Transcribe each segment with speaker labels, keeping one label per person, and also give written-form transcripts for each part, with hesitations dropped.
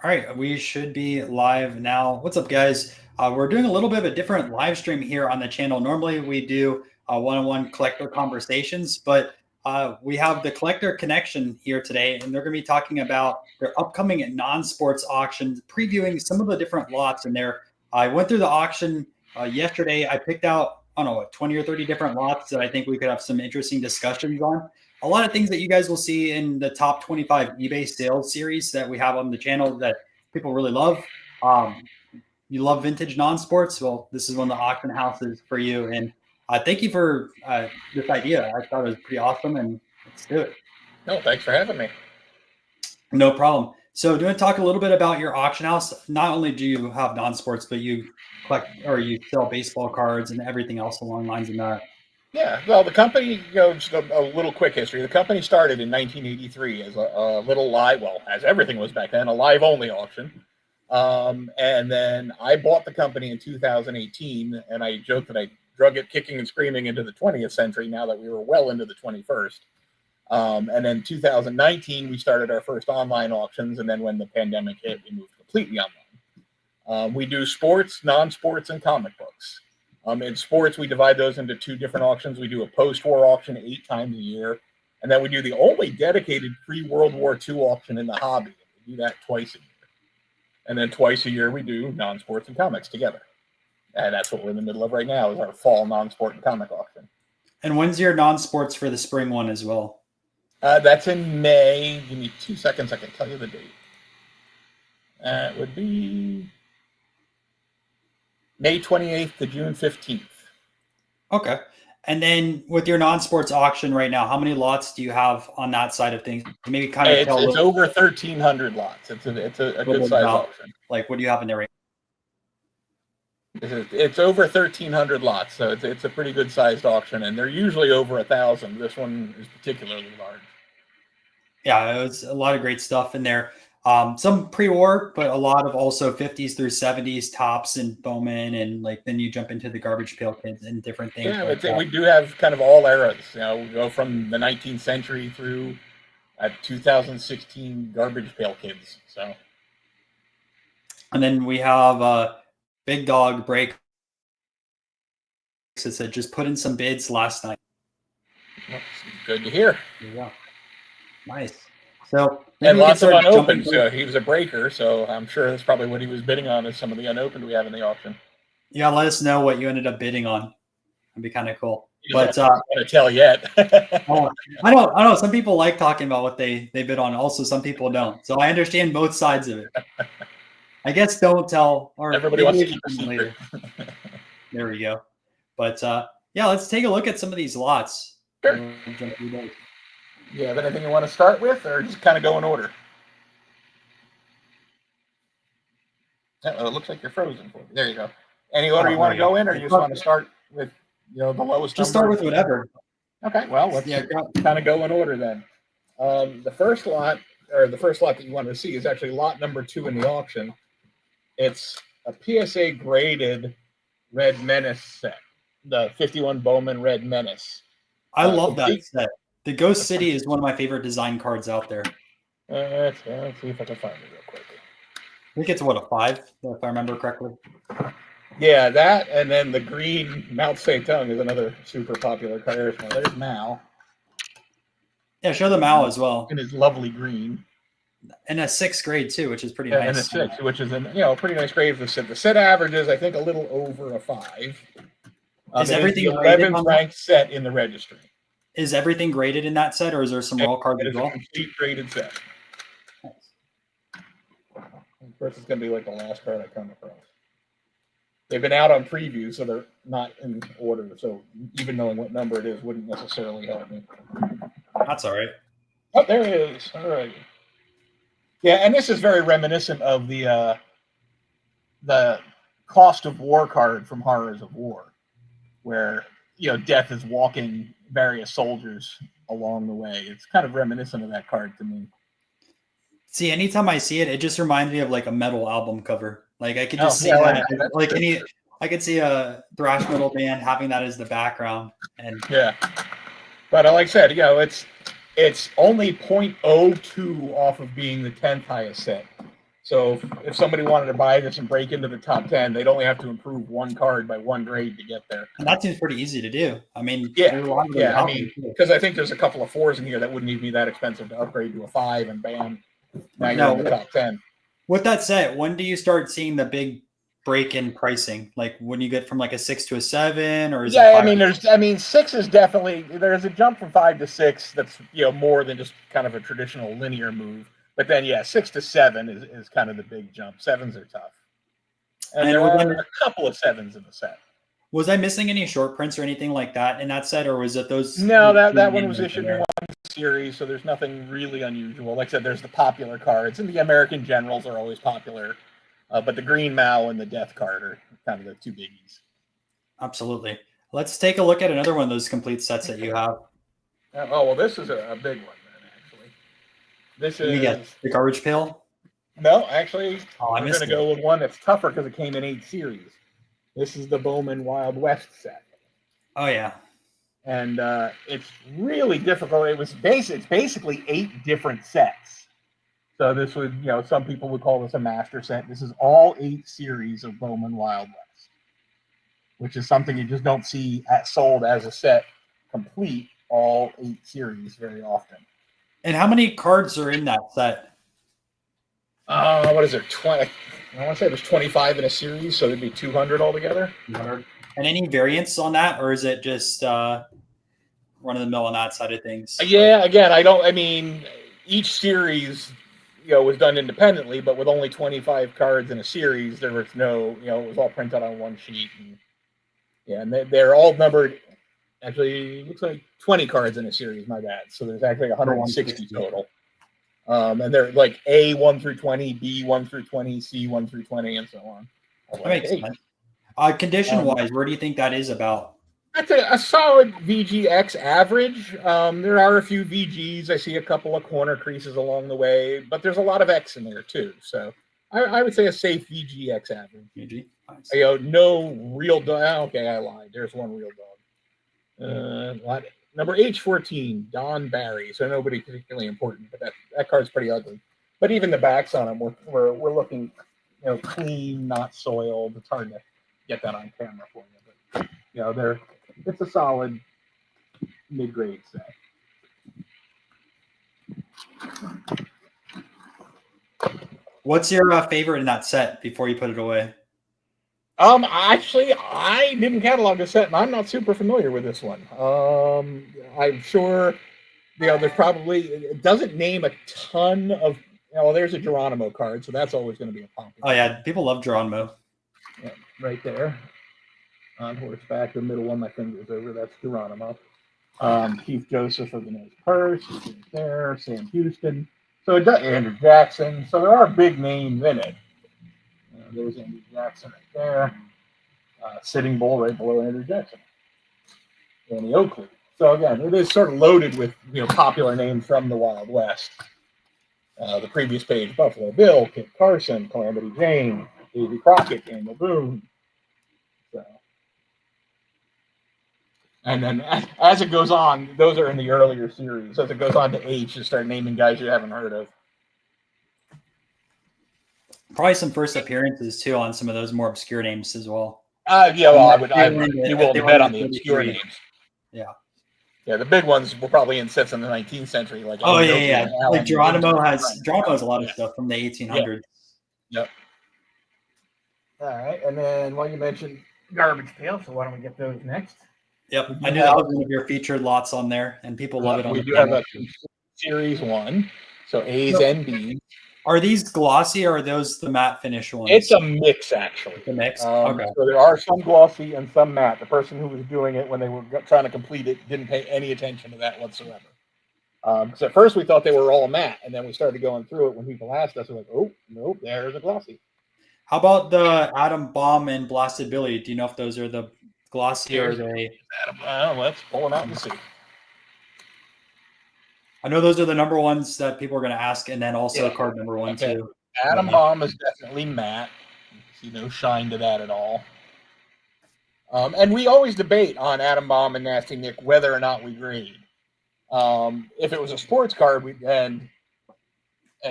Speaker 1: All right, we should be live now. What's up, guys? We're doing a little bit of a different live stream here on the channel. Normally, we do one-on-one collector conversations, but we have the collector connection here today, and they're going to be talking about their upcoming non-sports auctions, previewing some of the different lots in there. I went through the auction yesterday. I picked out, I don't know, 20 or 30 different lots that I think we could have some interesting discussions on. A lot of things that you guys will see in the top 25 eBay sales series that we have on the channel that people really love. You love vintage non-sports? Well, this is one of the auction houses for you. And thank you for this idea. I thought it was pretty awesome, and let's do it.
Speaker 2: No, thanks for having me.
Speaker 1: No problem. So do you want to talk a little bit about your auction house? Not only do you have non-sports, but you collect or you sell baseball cards and everything else along lines of that.
Speaker 2: Yeah, well, the company, just a little quick history. The company started in 1983 as a little live, well, as everything was back then, a live-only auction. And then I bought the company in 2018, and I joked that I drug it kicking and screaming into the 20th century now that we were well into the 21st. And then 2019, we started our first online auctions, and then when the pandemic hit, we moved completely online. We do sports, non-sports, and comic books. In sports, we divide those into two different auctions. We do a post-war auction 8 times a year, and then we do the only dedicated pre-World War II auction in the hobby. We do that twice a year. And then twice a year, we do non-sports and comics together. And that's what we're in the middle of right now, is our fall non-sport and comic auction.
Speaker 1: And when's your non-sports for the spring one as well?
Speaker 2: That's in May. Give me 2 seconds. I can tell you the date. It would be May 28th to June 15th.
Speaker 1: Okay. And then with your non-sports auction right now, how many lots do you have on that side of things? Maybe kind of tell
Speaker 2: it's over 1,300 lots. It's a good size auction.
Speaker 1: Like, what do you have in there right
Speaker 2: now? It's over 1,300 lots, so it's a pretty good sized auction, and they're usually over 1,000. This one is particularly large.
Speaker 1: Yeah, it was a lot of great stuff in there. Some pre-war, but a lot of also 50s through 70s tops and Bowman, and like then you jump into the garbage pail kids and different things.
Speaker 2: Yeah, like we do have kind of all eras. We go from the 19th century through 2016 garbage pail kids. So,
Speaker 1: and then we have Big Dog Break. It said just put in some bids last night.
Speaker 2: Well, good to hear.
Speaker 1: Yeah, nice. So
Speaker 2: and lots of unopened. So he was a breaker, so I'm sure that's probably what he was bidding on is some of the unopened we have in the auction.
Speaker 1: Yeah, let us know what you ended up bidding on. That'd be kind of cool.
Speaker 2: But I'm not going to tell yet.
Speaker 1: I know. Some people like talking about what they bid on. Also, some people don't. So I understand both sides of it. I guess don't tell. Or
Speaker 2: everybody wants to keep it later.
Speaker 1: There we go. But yeah, let's take a look at some of these lots.
Speaker 2: Sure. You have anything you want to start with, or just kind of go in order? It looks like you're frozen for me. There you go. Any order you want to go in, or you just want to start with the lowest?
Speaker 1: Just start with whatever.
Speaker 2: Okay. Well, let's kind of go in order then. The first lot that you want to see is actually lot number 2 in the auction. It's a PSA graded red Menace set, the 51 Bowman red Menace.
Speaker 1: I love that set. The Ghost City is one of my favorite design cards out there.
Speaker 2: Let's see if I can find it real quick.
Speaker 1: I think it's a 5, if I remember correctly.
Speaker 2: Yeah, that, and then the green Mount St. Tongue is another super popular card. There's Mao.
Speaker 1: Yeah, show the Mao as well.
Speaker 2: In his lovely green.
Speaker 1: And a 6th grade too, which is pretty nice.
Speaker 2: And a 6, which is a pretty nice grade for the set. The set average is, I think, a little over a 5.
Speaker 1: Is everything
Speaker 2: the 11th ranked set in the registry?
Speaker 1: Is everything graded in that set, or is there some raw cards as well?
Speaker 2: It's a complete graded set. Nice. Of course, it's going to be like the last card I come across. They've been out on preview, so they're not in order. So even knowing what number it is wouldn't necessarily help me.
Speaker 1: That's all right.
Speaker 2: Oh, there it is. All right. Yeah, and this is very reminiscent of the Cost of War card from Horrors of War, where death is walking various soldiers along the way. It's kind of reminiscent of that card to me.
Speaker 1: See, anytime I see it, it just reminds me of like a metal album cover. Like I could just see that. Like I could see a thrash metal band having that as the background. And
Speaker 2: yeah, but like I said, it's only 0.02 off of being the 10th highest set So if somebody wanted to buy this and break into the top 10, they'd only have to improve one card by one grade to get there.
Speaker 1: And that seems pretty easy to do. I mean,
Speaker 2: yeah. I mean, because I think there's a couple of 4s in here that wouldn't even be that expensive to upgrade to a 5, and bam, now you're in the top 10.
Speaker 1: With that said, when do you start seeing the big break in pricing? Like when you get from like a 6 to a 7, or is it?
Speaker 2: I mean, 6 is definitely, there's a jump from 5 to 6 that's more than just kind of a traditional linear move. But then 6 to 7 is kind of the big jump. 7s are tough, and there are a couple of 7s in the set.
Speaker 1: Was I missing any short prints or anything like that in that set, or was it those?
Speaker 2: No, that one was issued in one series, so there's nothing really unusual. Like I said, there's the popular cards, and the American Generals are always popular, but the Green Mao and the Death card are kind of the two biggies.
Speaker 1: Absolutely. Let's take a look at another one of those complete sets that you have.
Speaker 2: Oh, well, this is a big one, then, actually. This is
Speaker 1: the garbage pail?
Speaker 2: No, actually,
Speaker 1: we're
Speaker 2: going to go with one that's tougher because it came in 8 series. This is the Bowman Wild West set.
Speaker 1: Oh, yeah.
Speaker 2: And it's really difficult. It's basically 8 different sets. So this would, some people would call this a master set. This is all 8 series of Bowman Wild West, which is something you just don't see sold as a set complete, all 8 series very often.
Speaker 1: And how many cards are in that set?
Speaker 2: What is it? 20. I want to say there's 25 in a series, so there'd be 200 altogether.
Speaker 1: 200. And any variants on that, or is it just run of the mill on that side of things?
Speaker 2: Yeah, again, I mean, each series, was done independently, but with only 25 cards in a series, there was no, it was all printed on one sheet. And they're all numbered. Actually, it looks like 20 cards in a series, my bad. So there's actually 160 total. And they're like A 1 through 20, B 1 through 20, C 1 through 20, and so on.
Speaker 1: That makes sense. Condition-wise, where do you think that is about?
Speaker 2: That's a solid VGX average. There are a few VGs. I see a couple of corner creases along the way, but there's a lot of X in there too. So I would say a safe VGX average.
Speaker 1: VG? Nice.
Speaker 2: No real dog. Okay, I lied. There's one real dog. Number H14, Don Barry. So nobody particularly important, but that card's pretty ugly. But even the backs on them, we're looking, clean, not soiled. It's hard to get that on camera for you, but it's a solid mid-grade set.
Speaker 1: What's your favorite in that set before you put it away?
Speaker 2: Actually, I didn't catalog the set, and I'm not super familiar with this one. I'm sure, there's probably, it doesn't name a ton of, there's a Geronimo card, so that's always going to be a popular.
Speaker 1: Oh, yeah, people love Geronimo.
Speaker 2: Yeah, right there. On horseback, the middle one, my finger's over, that's Geronimo. Keith Joseph of the Nose Purse, right there, Sam Houston. So it does, Andrew Jackson. So there are big names in it. There's Andrew Jackson right there. Sitting Bull right below Andrew Jackson. Danny Oakley. So again, it is sort of loaded with popular names from the Wild West. The previous page: Buffalo Bill, Kit Carson, Calamity Jane, Davy Crockett, Daniel Boone. So, and then as it goes on, those are in the earlier series. As it goes on to H, you start naming guys you haven't heard of.
Speaker 1: Probably some first appearances too on some of those more obscure names as well.
Speaker 2: I would be willing to bet on the obscure names.
Speaker 1: Yeah.
Speaker 2: Yeah, the big ones were probably in sets in the 19th century. Like
Speaker 1: like Geronimo has a lot of stuff from the 1800s.
Speaker 2: Yep. All right, and then you mentioned garbage pail, so why don't we get those next?
Speaker 1: Yep, I knew that was one of your featured lots on there, and people love it.
Speaker 2: We do have a series 1, so A's and B's.
Speaker 1: Are these glossy, or are those the matte finish ones?
Speaker 2: It's a mix, actually.
Speaker 1: The mix? Okay.
Speaker 2: So there are some glossy and some matte. The person who was doing it when they were trying to complete it didn't pay any attention to that whatsoever. Because at first we thought they were all matte, and then we started going through it. When people asked us, we're like, oh, nope, there's a glossy.
Speaker 1: How about the Atom Bomb and Blasted Billy? Do you know if those are the glossy or they?
Speaker 2: Let's pull them out and see.
Speaker 1: I know those are the number ones that people are going to ask, and then also card number 1 too.
Speaker 2: Atom Bomb is definitely matte. See no shine to that at all. And we always debate on Atom Bomb and Nasty Nick whether or not we grade. If it was a sports card, and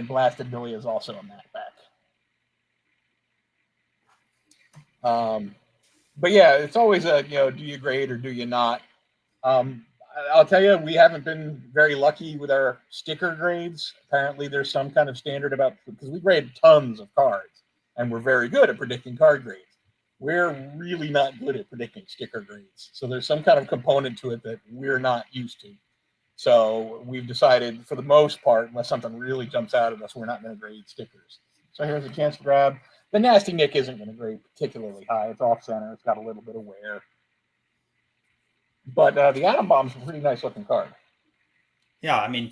Speaker 2: Blasted Billy is also a matte back. But yeah, it's always a, do you grade or do you not? I'll tell you, we haven't been very lucky with our sticker grades. Apparently, there's some kind of standard because we grade tons of cards, and we're very good at predicting card grades. We're really not good at predicting sticker grades. So there's some kind of component to it that we're not used to. So we've decided, for the most part, unless something really jumps out at us, we're not going to grade stickers. So here's a chance to grab. The Nasty Nick isn't going to grade particularly high. It's off center. It's got a little bit of wear. But the Atom Bomb's a pretty nice looking card.
Speaker 1: Yeah, I mean,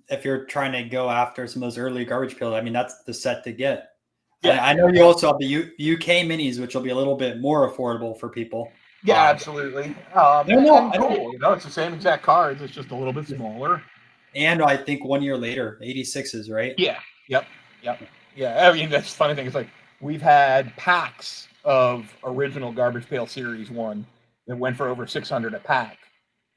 Speaker 1: if you're trying to go after some of those early garbage pails, I mean, that's the set to get. Yeah, I know you also have the UK minis, which will be a little bit more affordable for people.
Speaker 2: Yeah, absolutely. It's the same exact cards. It's just a little bit smaller.
Speaker 1: And I think 1 year later, 86s, right?
Speaker 2: Yeah. Yep. Yeah. I mean, that's the funny thing. It's like we've had packs of original Garbage Pail Series 1 that went for over $600 a pack.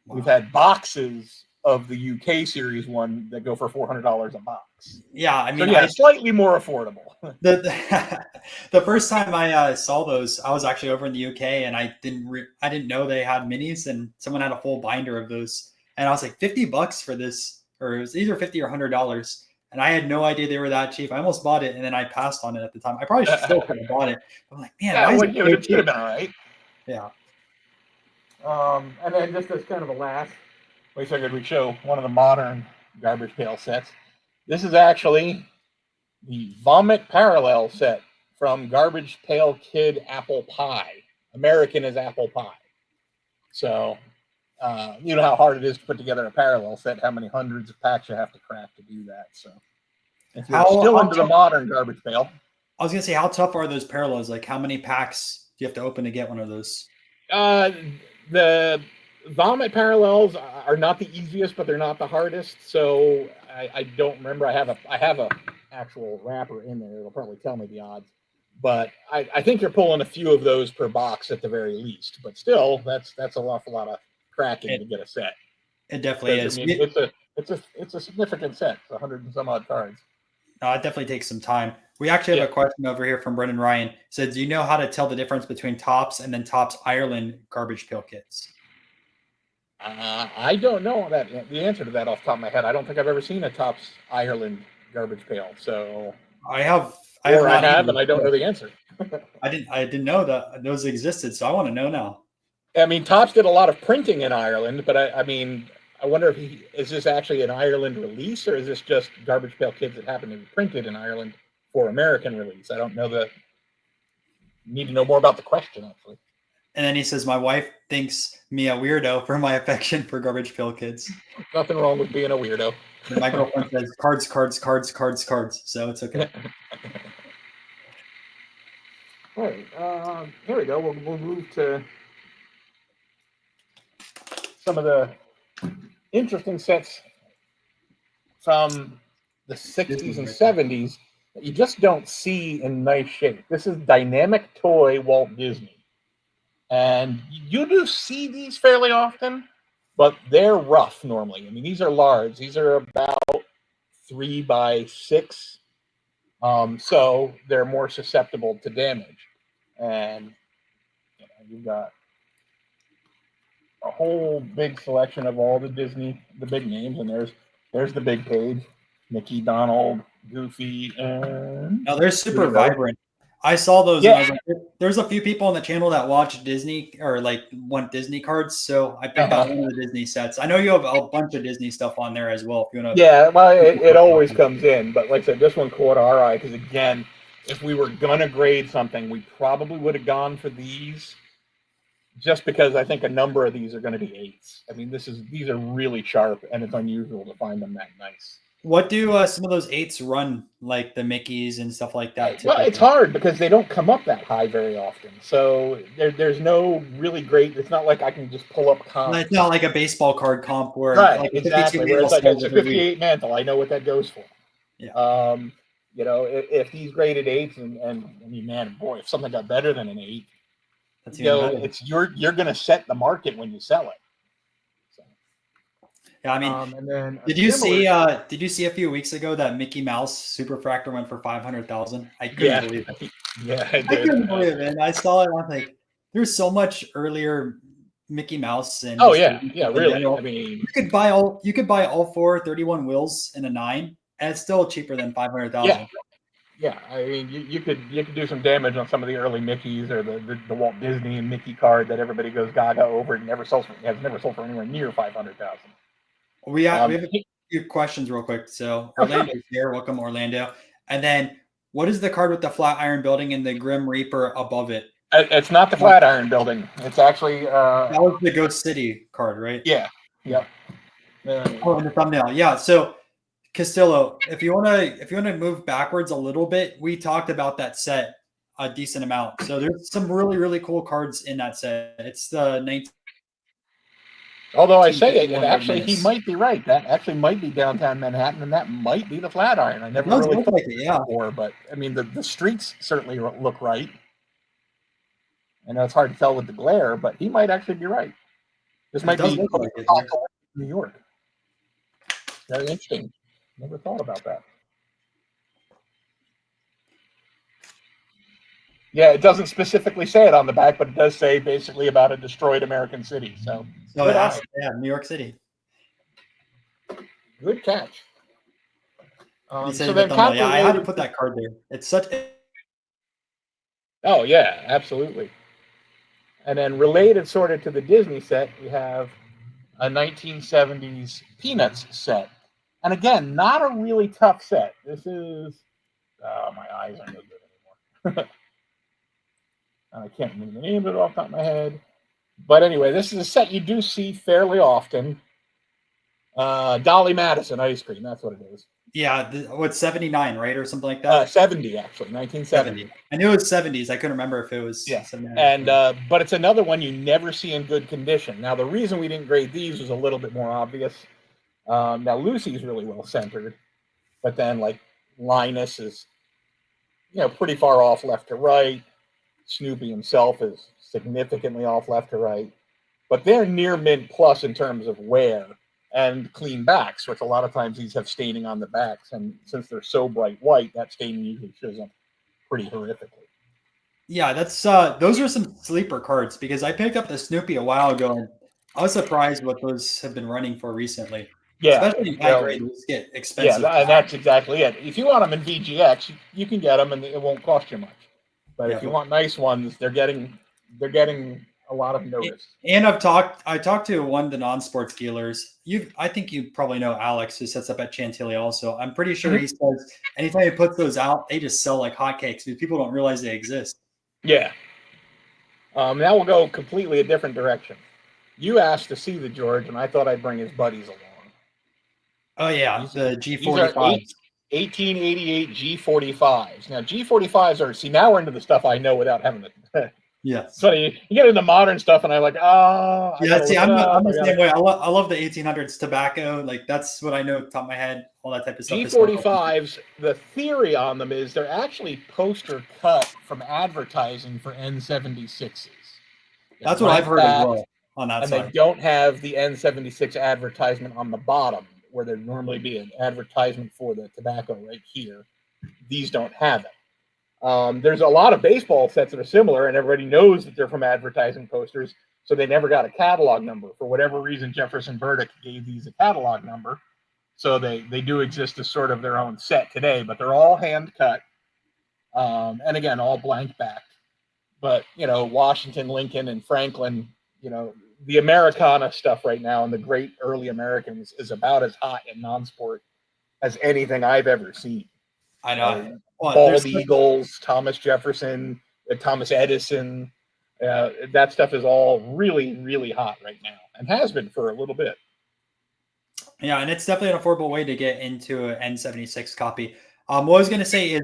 Speaker 2: Wow. We've had boxes of the UK Series 1 that go for $400 a box.
Speaker 1: Yeah, I mean,
Speaker 2: slightly more affordable.
Speaker 1: The first time I saw those, I was actually over in the UK, and I didn't know they had minis, and someone had a full binder of those, and I was like, $50 for this, or it was either $50 or $100, and I had no idea they were that cheap. I almost bought it, and then I passed on it at the time. I probably still could have bought it. I'm like, man, why is it so cheap?
Speaker 2: About right.
Speaker 1: Yeah.
Speaker 2: And then just as kind of a last, we figured we'd show one of the modern Garbage Pail sets. This is actually the Vomit Parallel set from Garbage Pail Kid Apple Pie. American is Apple Pie. So, you know how hard it is to put together a parallel set, how many hundreds of packs you have to craft to do that. So, if you're still into the modern Garbage Pail.
Speaker 1: I was going to say, how tough are those parallels? Like, how many packs do you have to open to get one of those?
Speaker 2: The Vomit Parallels are not the easiest, but they're not the hardest. So I don't remember. I have a actual wrapper in there. It'll probably tell me the odds. But I think you're pulling a few of those per box at the very least. But still, that's an awful lot of cracking to get a set.
Speaker 1: It definitely is.
Speaker 2: I mean, it's a significant set. It's 100 and some odd cards.
Speaker 1: It definitely takes some time. We actually have a question over here from Brendan Ryan. It says, do you know how to tell the difference between Tops and then Tops Ireland Garbage Pail Kits?
Speaker 2: I don't know the answer to that off the top of my head. I don't think I've ever seen a Tops Ireland Garbage Pail. So
Speaker 1: I have,
Speaker 2: and I don't know the answer.
Speaker 1: I didn't know that those existed, so I want to know now.
Speaker 2: I mean, Tops did a lot of printing in Ireland, but I wonder is this actually an Ireland release, or is this just Garbage Pail Kids that happen to be printed in Ireland for American release? I don't know need to know more about the question, actually.
Speaker 1: And then he says, my wife thinks me a weirdo for my affection for Garbage Pail Kids.
Speaker 2: Nothing wrong with being a weirdo.
Speaker 1: And my girlfriend says, cards. So it's okay.
Speaker 2: All right. Here we go. We'll move to some of the interesting sets from the 60s and 70s that you just don't see in nice shape. This is Dynamic Toy Walt Disney. And you do see these fairly often, but they're rough normally. I mean, these are large. These are about 3 by 6. So they're more susceptible to damage. And you've got a whole big selection of all the big names. And there's the big page. Mickey, Donald, Goofy, and...
Speaker 1: No, they're super vibrant. I saw those. And I was like, there's a few people on the channel that watch Disney or like want Disney cards. So I picked out one of the Disney sets. I know you have a bunch of Disney stuff on there as well. If you want to.
Speaker 2: Yeah, well, it always comes in. But like I said, this one caught our eye because, again, if we were going to grade something, we probably would have gone for these just because I think a number of these are going to be 8s. I mean, these are really sharp, and it's unusual to find them that nice.
Speaker 1: What do some of those 8s run, like the Mickeys and stuff like that?
Speaker 2: Well, it's hard because they don't come up that high very often. So there's no really great. It's not like I can just pull up comp.
Speaker 1: It's not like a baseball card comp where
Speaker 2: like exactly. Where it's like it's a 58 mantle. I know what that goes for.
Speaker 1: Yeah.
Speaker 2: If these graded 8s and I mean, man, boy, if something got better than an 8,
Speaker 1: that's
Speaker 2: it's you're going to set the market when you sell it.
Speaker 1: Yeah, I mean,
Speaker 2: And then
Speaker 1: did you see? Did you see a few weeks ago that Mickey Mouse Superfractor went for 500,000? I couldn't
Speaker 2: Yeah,
Speaker 1: believe it.
Speaker 2: yeah, I
Speaker 1: I
Speaker 2: did.
Speaker 1: couldn't believe it. And I saw it. I was like, there's so much earlier Mickey Mouse and
Speaker 2: Oh
Speaker 1: just
Speaker 2: yeah,
Speaker 1: Disney
Speaker 2: yeah,
Speaker 1: stuff in
Speaker 2: really.
Speaker 1: general.
Speaker 2: I mean,
Speaker 1: You could buy all four 31 wheels in a 9, and it's still cheaper than
Speaker 2: yeah,
Speaker 1: 500,000.
Speaker 2: yeah. I mean, you could do some damage on some of the early Mickeys or the Walt Disney and Mickey card that everybody goes gaga over and has never sold for anywhere near 500,000.
Speaker 1: We have a few questions real quick. So
Speaker 2: Oh, sure.
Speaker 1: Orlando's here. Welcome, Orlando. And then what is the card with the Flatiron building and the Grim Reaper above it?
Speaker 2: It's not the Flatiron building. It's actually
Speaker 1: That was the Ghost City card, right?
Speaker 2: yeah, yep.
Speaker 1: Oh, in the thumbnail. Yeah. So Castillo, if you wanna move backwards a little bit, we talked about that set a decent amount. So there's some really, really cool cards in that set. It's the 19
Speaker 2: Although I say it,
Speaker 1: 51 Red
Speaker 2: actually he
Speaker 1: Menace.
Speaker 2: might be right. That actually might be downtown Manhattan, and that might be the Flatiron. I
Speaker 1: It
Speaker 2: never
Speaker 1: does
Speaker 2: really
Speaker 1: look
Speaker 2: thought
Speaker 1: like it, yeah.
Speaker 2: before, but I mean the streets certainly look right. I know it's hard to tell with the glare, but he might actually be right. This
Speaker 1: It
Speaker 2: might
Speaker 1: does
Speaker 2: be
Speaker 1: look like it.
Speaker 2: New York. Very interesting. Never thought about that. Yeah, it doesn't specifically say it on the back, but it does say basically about a destroyed American city. So
Speaker 1: So yeah, New York City.
Speaker 2: Good catch.
Speaker 1: You said
Speaker 2: So
Speaker 1: the
Speaker 2: then
Speaker 1: thumbnail. Yeah, I had to
Speaker 2: calculated.
Speaker 1: put that card there. It's such
Speaker 2: Oh yeah, absolutely. And then related sort of to the Disney set, we have a 1970s Peanuts set. And again, not a really tough set. This is my eyes aren't no good anymore. I can't remember the name of it off the top of my head. But anyway, this is a set you do see fairly often. Dolly Madison ice cream, that's what it is.
Speaker 1: yeah, what's 79, right? Or something like that?
Speaker 2: 70 actually, 1970.
Speaker 1: 70. I knew it was 70s. I couldn't remember if it was 79.
Speaker 2: And but it's another one you never see in good condition. Now the reason we didn't grade these was a little bit more obvious. Now Lucy's really well centered, but then like Linus is, pretty far off left to right. Snoopy himself is significantly off left to right, but they're near mint plus in terms of wear and clean backs, which a lot of times these have staining on the backs, and since they're so bright white, that staining usually shows up pretty horrifically.
Speaker 1: Yeah, that's those are some sleeper cards because I picked up the Snoopy a while ago and I was surprised what those have been running for recently.
Speaker 2: Yeah,
Speaker 1: Especially in high grade, these get
Speaker 2: yeah,
Speaker 1: expensive.
Speaker 2: and that's exactly it. If you want them in VGX, you can get them, and it won't cost you much. But if you want nice ones, they're getting a lot of notice.
Speaker 1: And I talked to one of the non-sports dealers. I think you probably know Alex, who sets up at Chantilly also. I'm pretty sure he says anytime he puts those out, they just sell like hotcakes because people don't realize they exist.
Speaker 2: Yeah. Now we'll go completely a different direction. You asked to see the George, and I thought I'd bring his buddies along.
Speaker 1: Oh yeah, the G45.
Speaker 2: 1888 G45s. Now G45s are, see, now we're into the stuff I know without having to.
Speaker 1: Yes.
Speaker 2: So you get into modern stuff, and I'm like, oh.
Speaker 1: Yeah, see, I'm the same way. I love the 1800s tobacco. Like that's what I know top of my head. All that type of stuff.
Speaker 2: G45s. The theory on them is they're actually poster cut from advertising for N76s.
Speaker 1: That's what I've heard as well on that
Speaker 2: and
Speaker 1: side.
Speaker 2: They don't have the N76 advertisement on the bottom, where there'd normally be an advertisement for the tobacco right here. These don't have it. There's a lot of baseball sets that are similar, and everybody knows that they're from advertising posters, so they never got a catalog number. For whatever reason, Jefferson Burdick gave these a catalog number, so they do exist as sort of their own set today, but they're all hand cut, and again, all blank backed. But, Washington, Lincoln, and Franklin, the Americana stuff right now and the great early Americans is about as hot in non-sport as anything I've ever seen.
Speaker 1: I know.
Speaker 2: Bald Eagles, Thomas Jefferson, Thomas Edison. That stuff is all really, really hot right now and has been for a little bit.
Speaker 1: Yeah, and it's definitely an affordable way to get into an N76 copy. What I was going to say is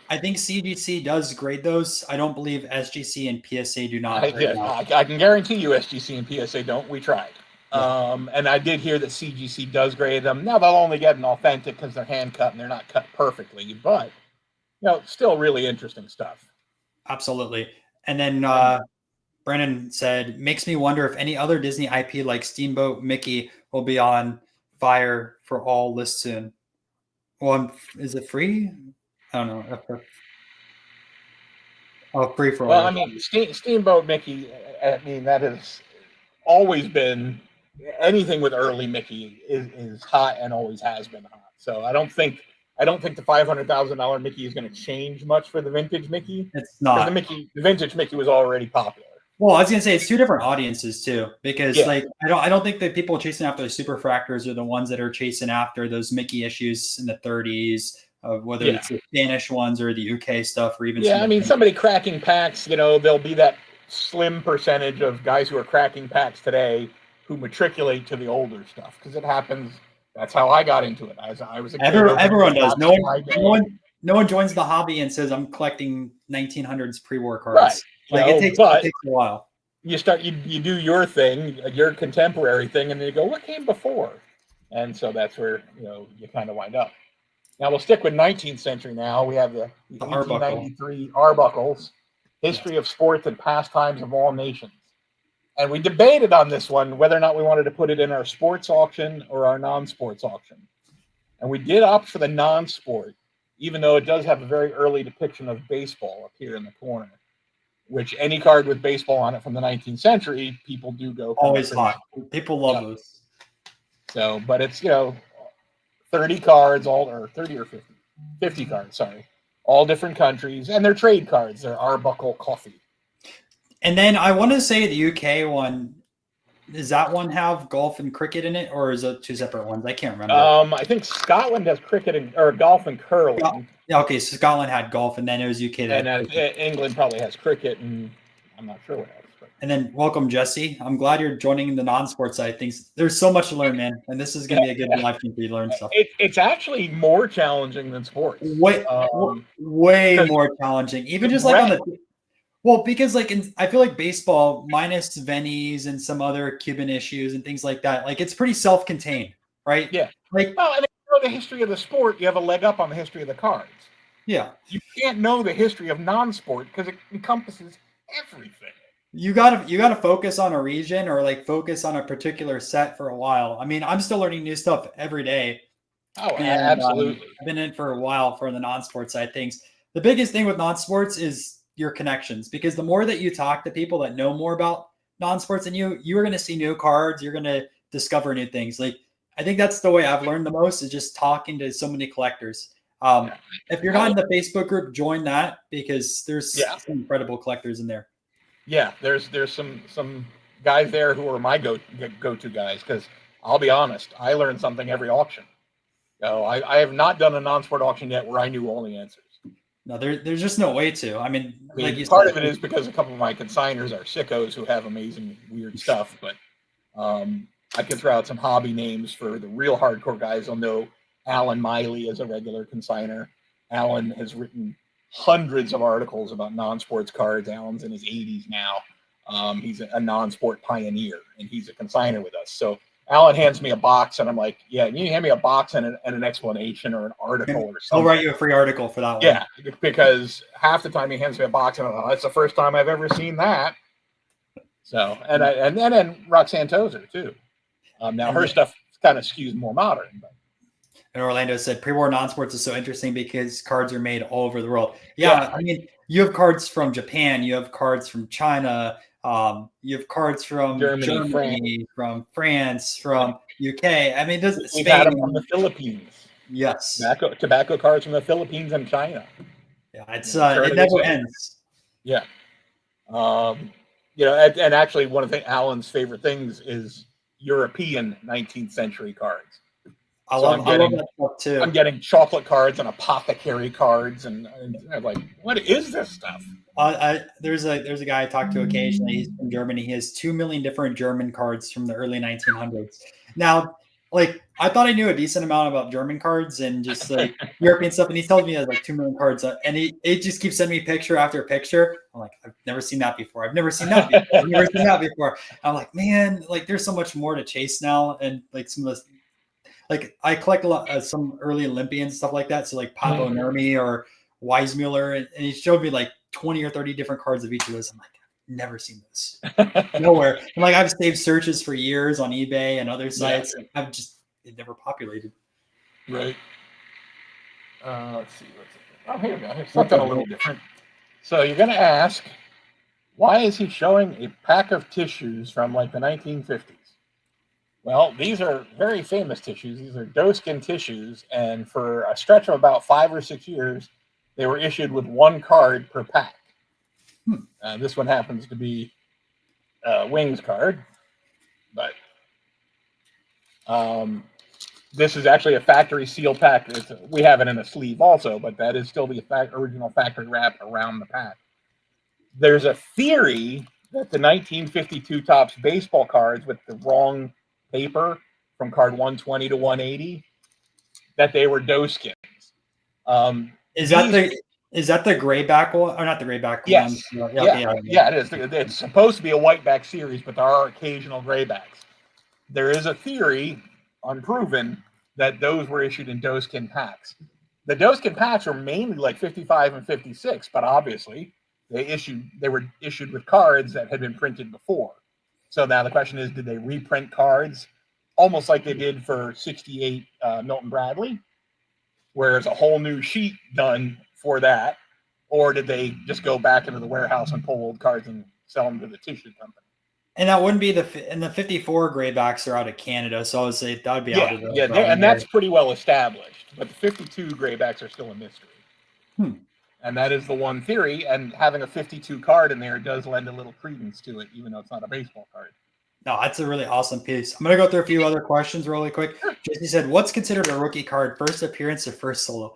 Speaker 1: I think CGC does grade those. I don't believe SGC and PSA do not.
Speaker 2: I can guarantee you SGC and PSA don't. We tried. And I did hear that CGC does grade them. Now they'll only get an authentic because they're hand cut and they're not cut perfectly, but still really interesting stuff.
Speaker 1: Absolutely. And then Brennan said, makes me wonder if any other Disney IP like Steamboat Mickey will be on fire for all lists soon. Well, is it free? I don't know. Oh, free for
Speaker 2: Well,
Speaker 1: all.
Speaker 2: I mean, Steamboat Mickey. I mean, that has always been anything with early Mickey is hot and always has been hot. So I don't think the $500,000 Mickey is going to change much for the vintage Mickey.
Speaker 1: It's
Speaker 2: Because
Speaker 1: not.
Speaker 2: the vintage Mickey was already popular.
Speaker 1: Well, I was gonna say it's two different audiences too, because
Speaker 2: Yeah.
Speaker 1: like I don't think the people chasing after the super fractors are the ones that are chasing after those Mickey issues in the 30s, whether
Speaker 2: Yeah.
Speaker 1: it's the Spanish ones or the UK stuff, or even
Speaker 2: Yeah, I mean, somebody cracking packs, there'll be that slim percentage of guys who are cracking packs today who matriculate to the older stuff because it happens. That's how I got into it. I was a kid.
Speaker 1: Everyone does. No one joins the hobby and says I'm collecting 1900s pre-war cards.
Speaker 2: Right.
Speaker 1: Like it takes a while.
Speaker 2: You do your thing, your contemporary thing, and then you go, what came before? And so that's where you kind of wind up. Now we'll stick with 19th century. Now we have the 1893 Arbuckles, History of Sports and Pastimes of All Nations. And we debated on this one whether or not we wanted to put it in our sports auction or our non-sports auction. And we did opt for the non-sport, even though it does have a very early depiction of baseball up here in the corner, which any card with baseball on it from the 19th century, people do go.
Speaker 1: Always hot. People love those.
Speaker 2: So, but it's, 30 cards, or 30 or 50. 50 cards, sorry. All different countries. And they're trade cards. They're Arbuckle coffee.
Speaker 1: And then I want to say the UK one, does that one have golf and cricket in it, or is it two separate ones? I can't remember.
Speaker 2: I think Scotland has cricket or golf and curling.
Speaker 1: Yeah, okay, so Scotland had golf, and then it was UK.
Speaker 2: And England probably has cricket, and I'm not sure what else.
Speaker 1: And then welcome, Jesse. I'm glad you're joining the non-sports side of things. There's so much to learn, man, and this is going to be a good live stream for you to learn stuff.
Speaker 2: It's actually more challenging than sports.
Speaker 1: Way more challenging. Even just like on the because I feel like baseball minus Venice and some other Cuban issues and things like that, like it's pretty self-contained, right?
Speaker 2: Yeah.
Speaker 1: Like,
Speaker 2: well, and if you know the history of the sport, you have a leg up on the history of the cards.
Speaker 1: Yeah.
Speaker 2: You can't know the history of non-sport because it encompasses everything.
Speaker 1: You gotta focus on a region or like focus on a particular set for a while. I mean, I'm still learning new stuff every day.
Speaker 2: Oh, absolutely.
Speaker 1: I've been in for a while for the non-sports side of things. The biggest thing with non-sports is your connections, because the more that you talk to people that know more about non-sports than you are going to see new cards. You're going to discover new things. Like, I think that's the way I've learned the most, is just talking to so many collectors. If you're not in the Facebook group, join that, because there's some incredible collectors in there.
Speaker 2: Yeah, there's some guys there who are my go-to guys, because I'll be honest, I learn something every auction. I have not done a non-sport auction yet where I knew all the answers.
Speaker 1: No, there's just no way to. I mean
Speaker 2: like part of it is because a couple of my consigners are sickos who have amazing, weird stuff. But I can throw out some hobby names for the real hardcore guys. I'll know Alan Miley is a regular consigner. Alan has written hundreds of articles about non-sports cards. Alan's in his 80s now. He's a non-sport pioneer, and he's a consigner with us. So Alan hands me a box, and I'm like, yeah, you hand me a box and an explanation or an article or something.
Speaker 1: I'll write you a free article for that one.
Speaker 2: Yeah, because half the time he hands me a box, and I'm like, that's the first time I've ever seen that. So, and then Roxanne Tozer, too. Now, her stuff kind of skews more modern. But.
Speaker 1: And Orlando said, pre-war non-sports is so interesting because cards are made all over the world. Yeah, I mean, you have cards from Japan, you have cards from China, you have cards from Germany, from France, from UK. I mean,
Speaker 2: we've had them from the Philippines.
Speaker 1: Yes,
Speaker 2: tobacco cards from the Philippines and China.
Speaker 1: Yeah, it's it never ends.
Speaker 2: Yeah, and actually, one of Alan's favorite things is European 19th century cards.
Speaker 1: I love that stuff too.
Speaker 2: I'm getting chocolate cards and apothecary cards, and I'm like, what is this stuff?
Speaker 1: There's a guy I talk to occasionally. He's from Germany. He has 2 million different German cards from the early 1900s. Now, like, I thought I knew a decent amount about German cards and just like European stuff, and he tells me he has like 2 million cards, and it just keeps sending me picture after picture. I'm like, I've never seen that before. I've never seen that before. I've never seen that before. I'm like, man, like there's so much more to chase now, and like some of this. Like, I collect a lot some early Olympians, stuff like that. So like Pavo Nurmi or Weissmuller, and he showed me like 20 or 30 different cards of each of those. I'm like, never seen this nowhere. And like I've saved searches for years on eBay and other sites.
Speaker 2: Yeah.
Speaker 1: And it never populated.
Speaker 2: Right. Let's see. Oh, here we go. Here's something a little different. So you're going to ask, why is he showing a pack of tissues from like the 1950s? Well, these are very famous tissues. These are doeskin tissues, and for a stretch of about 5 or 6 years, they were issued with 1 card per pack. This one happens to be a Wings card, but this is actually a factory seal pack. We have it in a sleeve also, but that is still the original factory wrap around the pack. There's a theory that the 1952 Topps baseball cards with the wrong paper from card 120 to 180, that they were doeskins.
Speaker 1: Is that the grayback one, or not the grayback
Speaker 2: yes.
Speaker 1: one?
Speaker 2: Yeah, it is. It's supposed to be a whiteback series, but there are occasional graybacks. There is a theory, unproven, that those were issued in doeskin packs. The doeskin packs are mainly like 55 and 56, but obviously they were issued with cards that had been printed before. So now the question is, did they reprint cards almost like they did for 68 Milton Bradley, where there's a whole new sheet done for that? Or did they just go back into the warehouse and pull old cards and sell them to the tissue company?
Speaker 1: And that wouldn't be the 54 graybacks are out of Canada, so I would say that would be out of the
Speaker 2: and that's pretty well established. But the 52 graybacks are still a mystery. And that is the one theory, and having a 52 card in there does lend a little credence to it, even though it's not a baseball card.
Speaker 1: No, that's a really awesome piece. I'm going to go through a few other questions really quick. Jesse said, what's considered a rookie card? First appearance or first solo?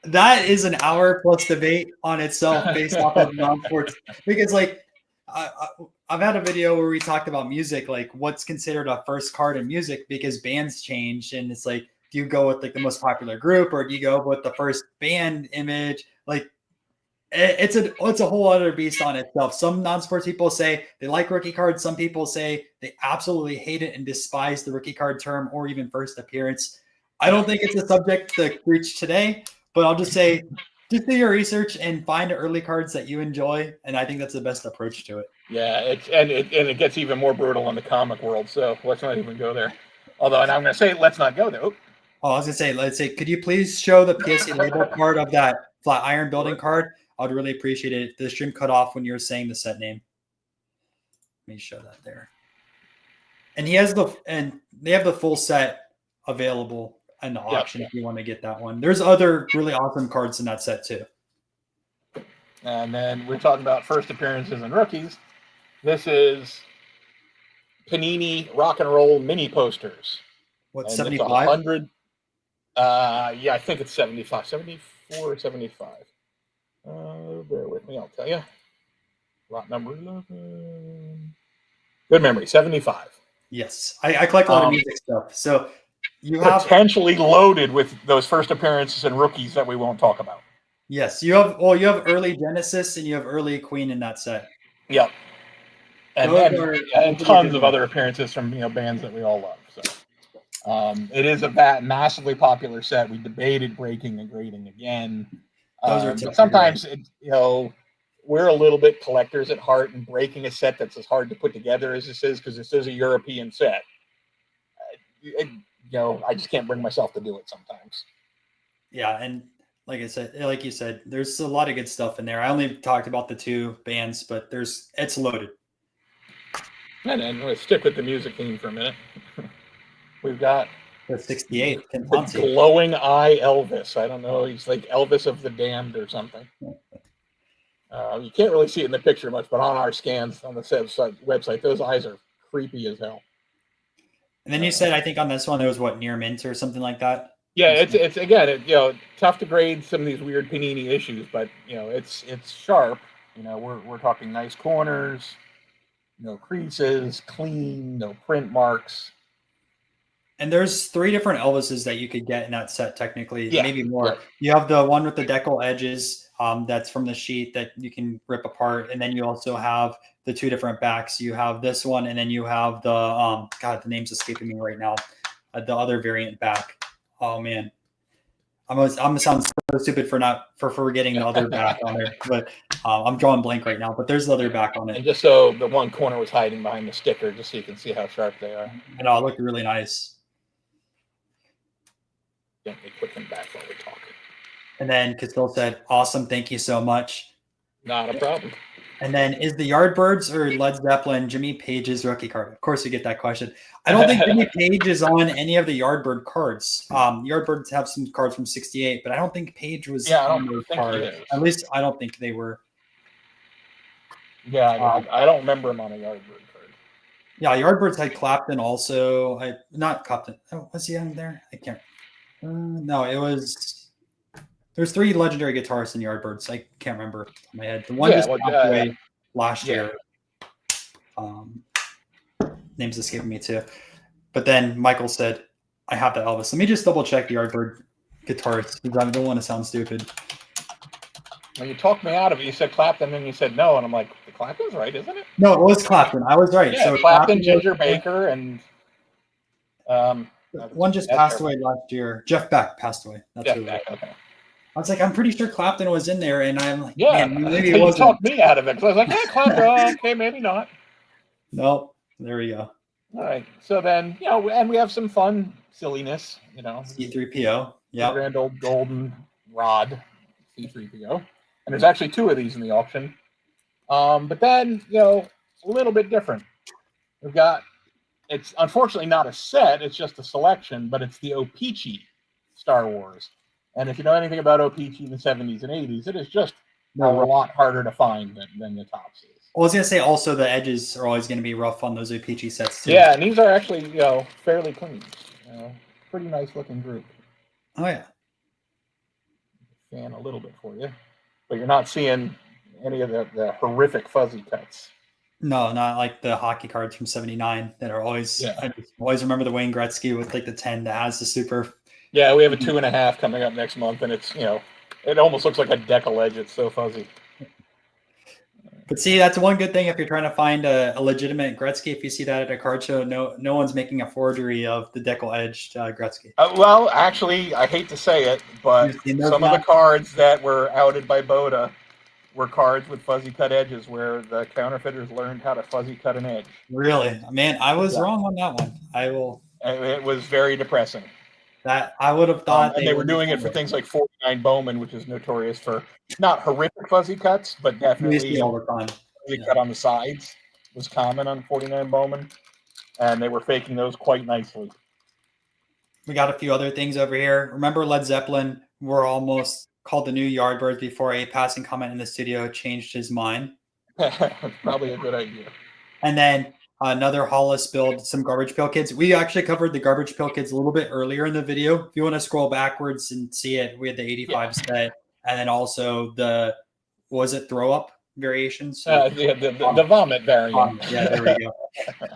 Speaker 1: That is an hour plus debate on itself based off of non-sports. Because like I've had a video where we talked about music, like what's considered a first card in music, because bands change. And it's like, do you go with like the most popular group, or do you go with the first band image? Like, it's a whole other beast on itself. Some non-sports people say they like rookie cards. Some people say they absolutely hate it and despise the rookie card term or even first appearance. I don't think it's a subject to reach today, but I'll just say, just do your research and find early cards that you enjoy. And I think that's the best approach to it.
Speaker 2: Yeah. It gets even more brutal in the comic world. So let's not even go there. Although, and I'm going to say, let's not go there. Oh,
Speaker 1: I was going to say, let's say, could you please show the PSC label part of that flat iron building card? I'd really appreciate it. The stream cut off when you were saying the set name. Let me show that there. And they have the full set available in the auction if you want to get that one. There's other really awesome cards in that set too.
Speaker 2: And then we're talking about first appearances and rookies. This is Panini Rock and Roll mini posters.
Speaker 1: What,
Speaker 2: 75? 100. I think it's 75, 74 or 75. Bear with me, I'll tell you. Lot number 11. Good memory, 75.
Speaker 1: Yes, I collect a lot of music stuff. So you have
Speaker 2: potentially loaded with those first appearances and rookies that we won't talk about.
Speaker 1: Yes, you have early Genesis and you have early Queen in that set.
Speaker 2: Yep. And tons of other appearances from bands that we all love. So it is a massively popular set. We debated breaking and grading again. But sometimes we're a little bit collectors at heart, and breaking a set that's as hard to put together as this is, because this is a European set. I just can't bring myself to do it sometimes.
Speaker 1: Yeah, and like you said, there's a lot of good stuff in there. I only talked about the 2 bands, but it's loaded.
Speaker 2: And then let's stick with the music theme for a minute. We've got
Speaker 1: the 68
Speaker 2: the glowing eye Elvis. I don't know. He's like Elvis of the Damned or something. You can't really see it in the picture much, but on our scans on the website, those eyes are creepy as hell.
Speaker 1: And then you said, I think on this one, there was near mint or something like that.
Speaker 2: Yeah, it's again, tough to grade some of these weird Panini issues, but it's sharp. We're talking nice corners, no creases, clean, no print marks.
Speaker 1: And there's 3 different Elvises that you could get in that set, technically, maybe more.
Speaker 2: Yeah.
Speaker 1: You have the one with the decal edges that's from the sheet that you can rip apart. And then you also have the 2 different backs. You have this one, and then you have the, the name's escaping me right now, the other variant back. Oh, man. I'm gonna sound so stupid for forgetting the other back on there, but I'm drawing blank right now. But there's the other back on it.
Speaker 2: And just so the one corner was hiding behind the sticker, just so you can see how sharp they are.
Speaker 1: And it looked really nice.
Speaker 2: Gently put them back while we talk.
Speaker 1: And then Castillo said, "Awesome, thank you so much."
Speaker 2: Not a problem.
Speaker 1: And then, is the Yardbirds or Led Zeppelin Jimmy Page's rookie card? Of course, you get that question. I don't think Jimmy Page is on any of the Yardbird cards. Yardbirds have some cards from '68, but I don't think Page was on those cards. At least I don't think they were.
Speaker 2: Yeah, I don't remember him on a Yardbird card.
Speaker 1: Yeah, Yardbirds had Clapton also. Not Clapton. Oh, was he on there? I can't. No, it was. There's 3 legendary guitarists in Yardbirds. I can't remember in my head. The one just passed away last year. Name's escaping me too. But then Michael said, "I have that Elvis." Let me just double check the Yardbird guitarist because I don't want to sound stupid.
Speaker 2: When you talked me out of it, you said Clapton, and you said no, and I'm like, the Clapton's right, isn't it?
Speaker 1: No, it was Clapton. I was right.
Speaker 2: Yeah, so Clapton, Ginger Baker, and
Speaker 1: one just passed away last year. Jeff Beck passed away. That's
Speaker 2: Jeff Beck. Okay.
Speaker 1: I was like, I'm pretty sure Clapton was in there, and I'm like,
Speaker 2: yeah,
Speaker 1: man, maybe
Speaker 2: it wasn't. You talked me out of it because I was like, yeah, Clapton. Okay, maybe not.
Speaker 1: Nope. There we go.
Speaker 2: All right. So then, and we have some fun silliness,
Speaker 1: C3PO. Yeah.
Speaker 2: Grand old golden rod, C3PO. And there's actually 2 of these in the auction. But then, a little bit different. We've got, it's unfortunately not a set, it's just a selection, but it's the O-Pee-Chee Star Wars. And if you know anything about O-Pee-Chee in the 70s and 80s, it is just a lot harder to find than the Topps is.
Speaker 1: I was going to say also the edges are always going to be rough on those O-Pee-Chee sets too.
Speaker 2: Yeah, and these are actually, fairly clean. Pretty nice looking group.
Speaker 1: Oh, yeah.
Speaker 2: Fan a little bit for you. But you're not seeing any of the horrific fuzzy cuts.
Speaker 1: No, not like the hockey cards from '79 that are always. I always remember the Wayne Gretzky with like the 10 that has the super.
Speaker 2: Yeah, we have a 2.5 coming up next month, and it's it almost looks like a deck of ledge. It's so fuzzy.
Speaker 1: But see, that's one good thing if you're trying to find a legitimate Gretzky. If you see that at a card show, no one's making a forgery of the deckle-edged Gretzky.
Speaker 2: Well, actually, I hate to say it, but some of the cards that were outed by Boda were cards with fuzzy cut edges where the counterfeiters learned how to fuzzy cut an edge.
Speaker 1: Really? Man, I was wrong on that one.
Speaker 2: It was very depressing.
Speaker 1: That I would have thought
Speaker 2: and they were doing it for things like 49 Bowman, which is notorious for not horrific fuzzy cuts, but definitely
Speaker 1: all the time.
Speaker 2: Fuzzy cut on the sides was common on 49 Bowman, and they were faking those quite nicely.
Speaker 1: We got a few other things over here. Remember Led Zeppelin were almost called the new Yardbirds before a passing comment in the studio changed his mind.
Speaker 2: Probably a good idea.
Speaker 1: And then another Hollis build, some Garbage Pail Kids. We actually covered the Garbage Pail Kids a little bit earlier in the video. If you want to scroll backwards and see it, we had the 85 set, and then also the, Throw Up variations?
Speaker 2: The vomit variant.
Speaker 1: Yeah, there we go.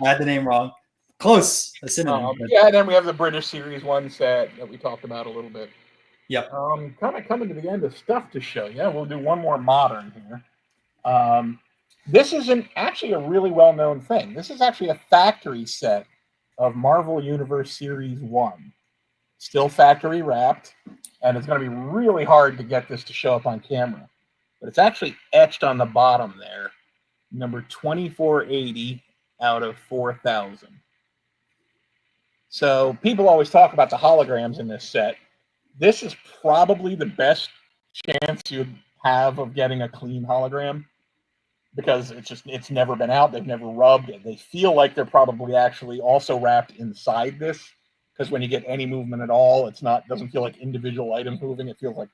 Speaker 1: I had the name wrong. Close. A synonym.
Speaker 2: And then we have the British Series 1 set that we talked about a little bit.
Speaker 1: Yep.
Speaker 2: Kind of coming to the end of stuff to show. Yeah, we'll do one more modern here. This isn't actually a really well-known thing. This is actually a factory set of Marvel Universe Series 1. Still factory wrapped, and it's going to be really hard to get this to show up on camera. But it's actually etched on the bottom there. Number 2480 out of 4,000. So people always talk about the holograms in this set. This is probably the best chance you'd have of getting a clean hologram because it's never been out. They've never rubbed it. They feel like they're probably actually also wrapped inside this because when you get any movement at all, doesn't feel like individual items moving. It feels like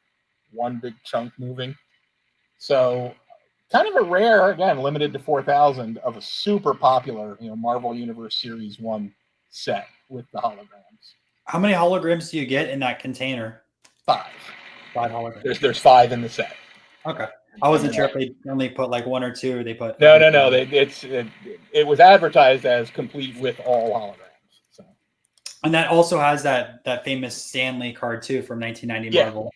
Speaker 2: one big chunk moving. So kind of a rare, again, limited to 4,000 of a super popular, Marvel Universe Series 1 set with the holograms.
Speaker 1: How many holograms do you get in that container?
Speaker 2: 5.
Speaker 1: 5 holograms.
Speaker 2: There's 5 in the set.
Speaker 1: Okay. I wasn't sure if they only put like 1 or 2 or they put...
Speaker 2: No. It was advertised as complete with all holograms. So.
Speaker 1: And that also has that famous Stanley card too from 1990 Marvel.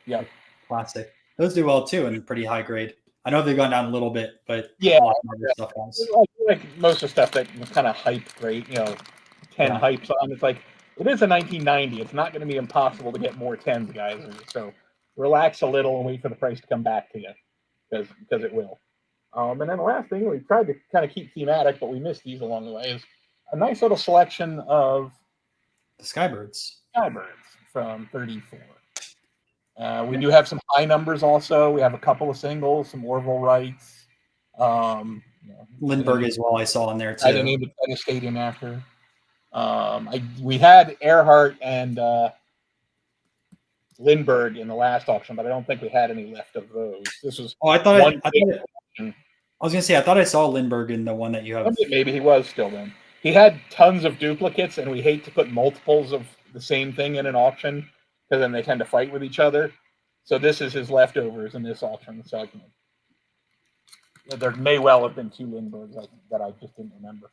Speaker 2: Yeah.
Speaker 1: Classic. Those do well too and pretty high grade. I know they've gone down a little bit, but
Speaker 2: yeah,
Speaker 1: a lot of other stuff has.
Speaker 2: Like most of the stuff that was kind of hype grade, 10 hypes on. It's like It is a 1990. It's not going to be impossible to get more 10s, guys. So relax a little and wait for the price to come back to you, because it will. And then the last thing, we tried to kind of keep thematic, but we missed these along the way, is a nice little selection of
Speaker 1: the Skybirds
Speaker 2: from 34. We do have some high numbers also. We have a couple of singles, some Orville Wrights.
Speaker 1: Lindbergh as well, I saw in there too.
Speaker 2: I didn't even play the stadium after. We had Earhart and Lindbergh in the last auction, but I don't think we had any left of those. This was
Speaker 1: I was gonna say, I thought I saw Lindbergh in the one that you have.
Speaker 2: Maybe he was still then. He had tons of duplicates, and we hate to put multiples of the same thing in an auction because then they tend to fight with each other. So this is his leftovers in this auction. So there may well have been 2 Lindberghs that I just didn't remember.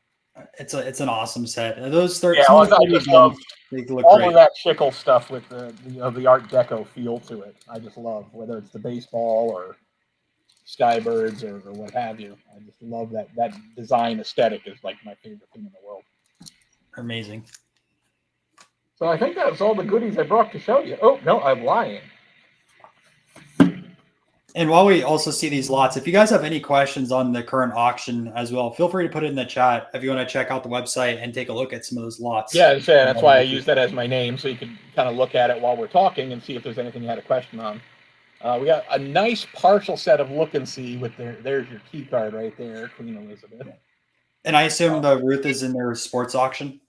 Speaker 1: It's an awesome set. Those 13
Speaker 2: all of that Schickel stuff with the Art Deco feel to it. I just love, whether it's the baseball or Skybirds or what have you. I just love that design aesthetic is like my favorite thing in the world.
Speaker 1: Amazing.
Speaker 2: So I think that's all the goodies I brought to show you. Oh no, I'm lying.
Speaker 1: And while we also see these lots, if you guys have any questions on the current auction as well, feel free to put it in the chat if you want to check out the website and take a look at some of those lots.
Speaker 2: Yeah, that's why I use that as my name, so you can kind of look at it while we're talking and see if there's anything you had a question on. We got a nice partial set of Look and See with there's your key card right there, Queen Elizabeth.
Speaker 1: And I assume the Ruth is in their sports auction?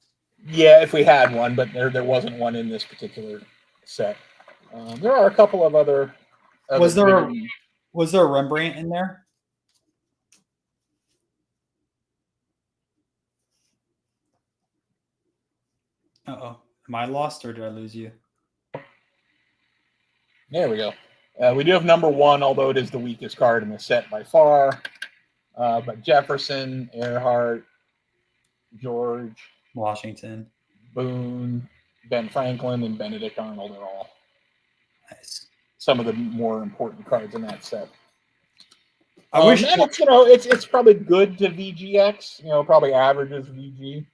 Speaker 2: Yeah, if we had one, but there wasn't one in this particular set. There are a couple of other.
Speaker 1: Was there a Rembrandt in there? Uh-oh. Am I lost or did I lose you?
Speaker 2: There we go. We do have number 1, although it is the weakest card in the set by far. But Jefferson, Earhart, George,
Speaker 1: Washington,
Speaker 2: Boone, Ben Franklin, and Benedict Arnold are all
Speaker 1: nice.
Speaker 2: Some of the more important cards in that set.
Speaker 1: I wish
Speaker 2: it's probably good to VGX. Probably average as VG.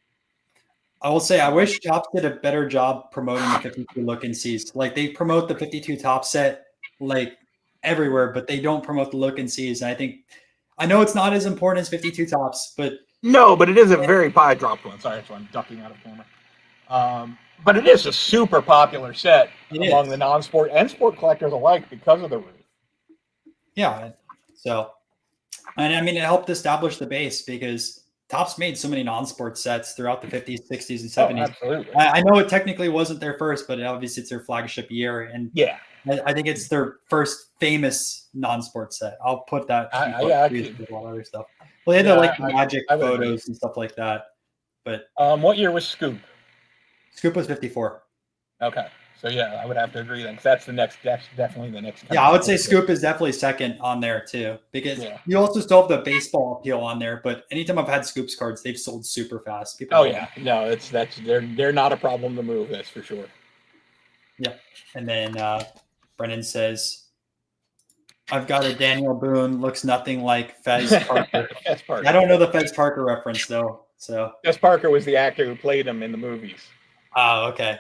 Speaker 1: I will say I wish Topps did a better job promoting the 52 Look and Sees. Like they promote the 52 Top set like everywhere, but they don't promote the Look and Sees. And I know it's not as important as 52 Tops, but
Speaker 2: no, but it is a very I dropped one. Sorry, so I'm ducking out of camera. But it is a super popular set among the non-sport and sport collectors alike because of the Ruth.
Speaker 1: Yeah. So, and I mean, it helped establish the base because Topps made so many non-sport sets throughout the 50s, 60s, and 70s.
Speaker 2: Oh, absolutely.
Speaker 1: I know it technically wasn't their first, but obviously it's their flagship year. And
Speaker 2: yeah,
Speaker 1: I think it's their first famous non-sport set. I'll put that. With a lot of other stuff. Well, they had the Magic photos and stuff like that. But
Speaker 2: what year was Scoop?
Speaker 1: Scoop was 54.
Speaker 2: Okay. So, yeah, I would have to agree then, because that's definitely the next.
Speaker 1: Yeah, I would say Scoop is definitely second on there, too, because you also still have the baseball appeal on there, but anytime I've had Scoop's cards, they've sold super fast.
Speaker 2: No, they're not a problem to move, that's for sure.
Speaker 1: Yeah, and then Brennan says, I've got a Daniel Boone, looks nothing like Fez Parker.
Speaker 2: Fez Parker.
Speaker 1: I don't know the Fez Parker reference, though. So
Speaker 2: Fez Parker was the actor who played him in the movies.
Speaker 1: Oh, okay.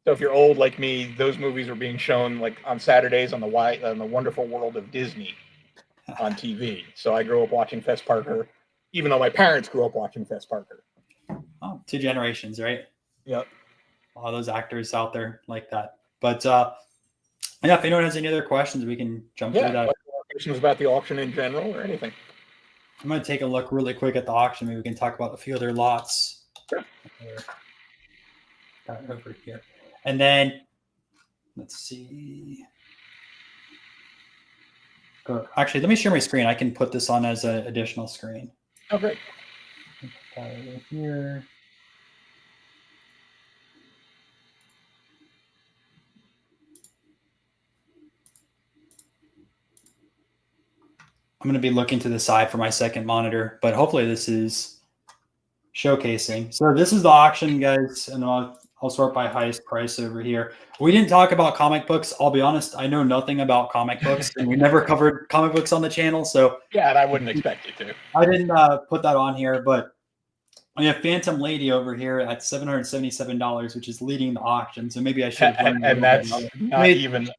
Speaker 2: So if you're old like me, those movies were being shown like on Saturdays on the Wonderful World of Disney on TV. So I grew up watching Fez Parker, even though my parents grew up watching Fez Parker.
Speaker 1: Oh, 2 generations, right?
Speaker 2: Yep.
Speaker 1: All those actors out there like that. But yeah, if anyone has any other questions, we can jump through that.
Speaker 2: Questions about the auction in general or anything?
Speaker 1: I'm going to take a look really quick at the auction. Maybe we can talk about a few other lots.
Speaker 2: Sure.
Speaker 1: Over here. And then, let's see. Actually, let me share my screen. I can put this on as an additional screen.
Speaker 2: Oh, great.
Speaker 1: Over here. I'm going to be looking to the side for my second monitor, but hopefully this is showcasing. So this is the auction, guys, and I'll sort by highest price over here. We didn't talk about comic books. I'll be honest, I know nothing about comic books, and we never covered comic books on the channel. So
Speaker 2: yeah, and I wouldn't expect you to.
Speaker 1: I didn't put that on here, but We have Phantom Lady over here at $777, which is leading the auction. So maybe I should have learned a
Speaker 2: And
Speaker 1: little bit
Speaker 2: that's
Speaker 1: about it.
Speaker 2: not even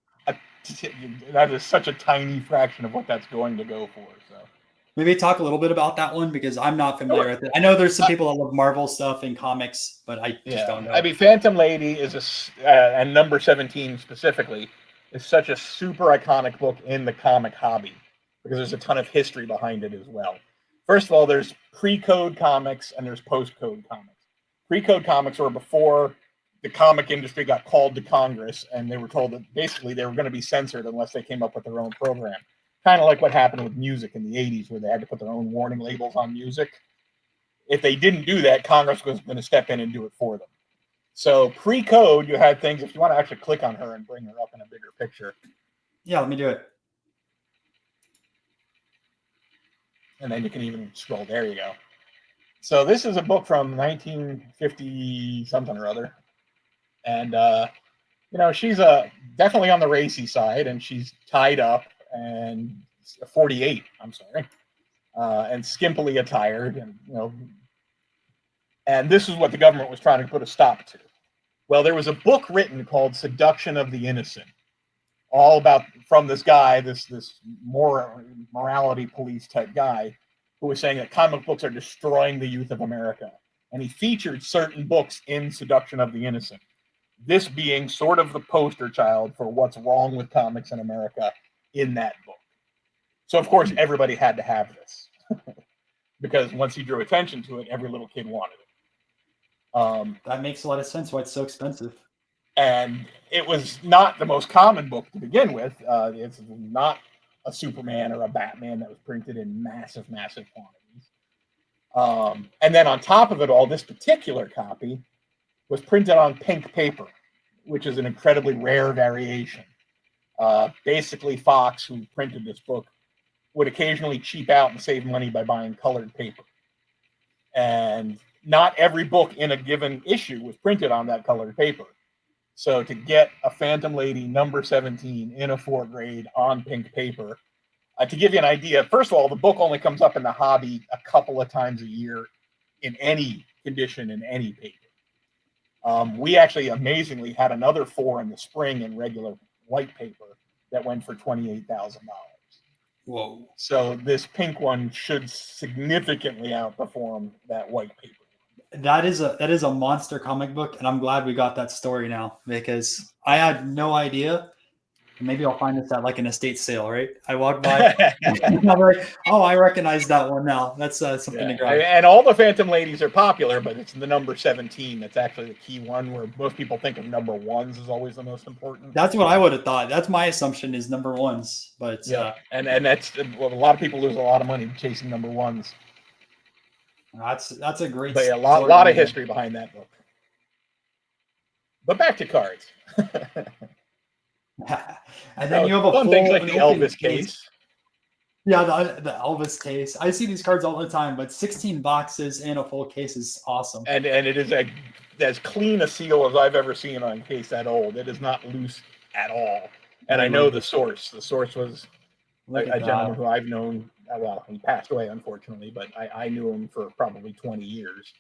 Speaker 2: that is such a tiny fraction of what that's going to go for. So
Speaker 1: maybe talk a little bit about that one because I'm not familiar with it. I know there's some people that love Marvel stuff and comics, but I just don't know.
Speaker 2: I mean, Phantom Lady is and number 17 specifically is such a super iconic book in the comic hobby because there's a ton of history behind it as well. First of all, there's pre-code comics and there's post-code comics. Pre-code comics were before the comic industry got called to Congress and they were told that basically they were going to be censored unless they came up with their own program. Kind of like what happened with music in the 80s where they had to put their own warning labels on music. If they didn't do that, Congress was going to step in and do it for them. So pre-code, you had things, if you want to actually click on her and bring her up in a bigger picture.
Speaker 1: Yeah, let me do it.
Speaker 2: And then you can even scroll. There you go. So this is a book from 1950 something or other. And, she's definitely on the racy side and she's tied up and 48, I'm sorry, and skimpily attired. And this is what the government was trying to put a stop to. Well, there was a book written called Seduction of the Innocent, all about from this guy, this morality police type guy, who was saying that comic books are destroying the youth of America. And he featured certain books in Seduction of the Innocent, this being sort of the poster child for what's wrong with comics in America in that book. So, of course, everybody had to have this because once he drew attention to it, every little kid wanted it.
Speaker 1: That makes a lot of sense why it's so expensive.
Speaker 2: And it was not the most common book to begin with. It's not a Superman or a Batman that was printed in massive quantities. And then on top of it all, this particular copy was printed on pink paper, which is an incredibly rare variation. Basically, Fox, who printed this book, would occasionally cheap out and save money by buying colored paper. And not every book in a given issue was printed on that colored paper. So to get a Phantom Lady number 17 in a 4th grade on pink paper, to give you an idea, first of all, the book only comes up in the hobby a couple of times a year in any condition in any paper. We actually amazingly had another 4 in the spring in regular white paper that went for $28,000.
Speaker 1: Whoa.
Speaker 2: So this pink one should significantly outperform that white paper.
Speaker 1: That is a monster comic book, and I'm glad we got that story now because I had no idea. Maybe I'll find this at like an estate sale, right? I walked by, and I'm like, oh, I recognize that one now. That's something to grab.
Speaker 2: And all the Phantom Ladies are popular, but it's the number 17 that's actually the key one. Where most people think of number ones is always the most important.
Speaker 1: That's what I would have thought. That's my assumption is number ones, but
Speaker 2: and that's a lot of people lose a lot of money chasing number ones.
Speaker 1: That's a great.
Speaker 2: But a lot of history behind that book. But back to cards.
Speaker 1: And then you have a
Speaker 2: fun things like the Elvis case.
Speaker 1: Yeah, the Elvis case. I see these cards all the time, but 16 boxes in a full case is awesome.
Speaker 2: And it is as clean a seal as I've ever seen on a case that old. It is not loose at all. And I know the source. The source was a gentleman who I've known. Well, he passed away, unfortunately, but I knew him for probably 20 years.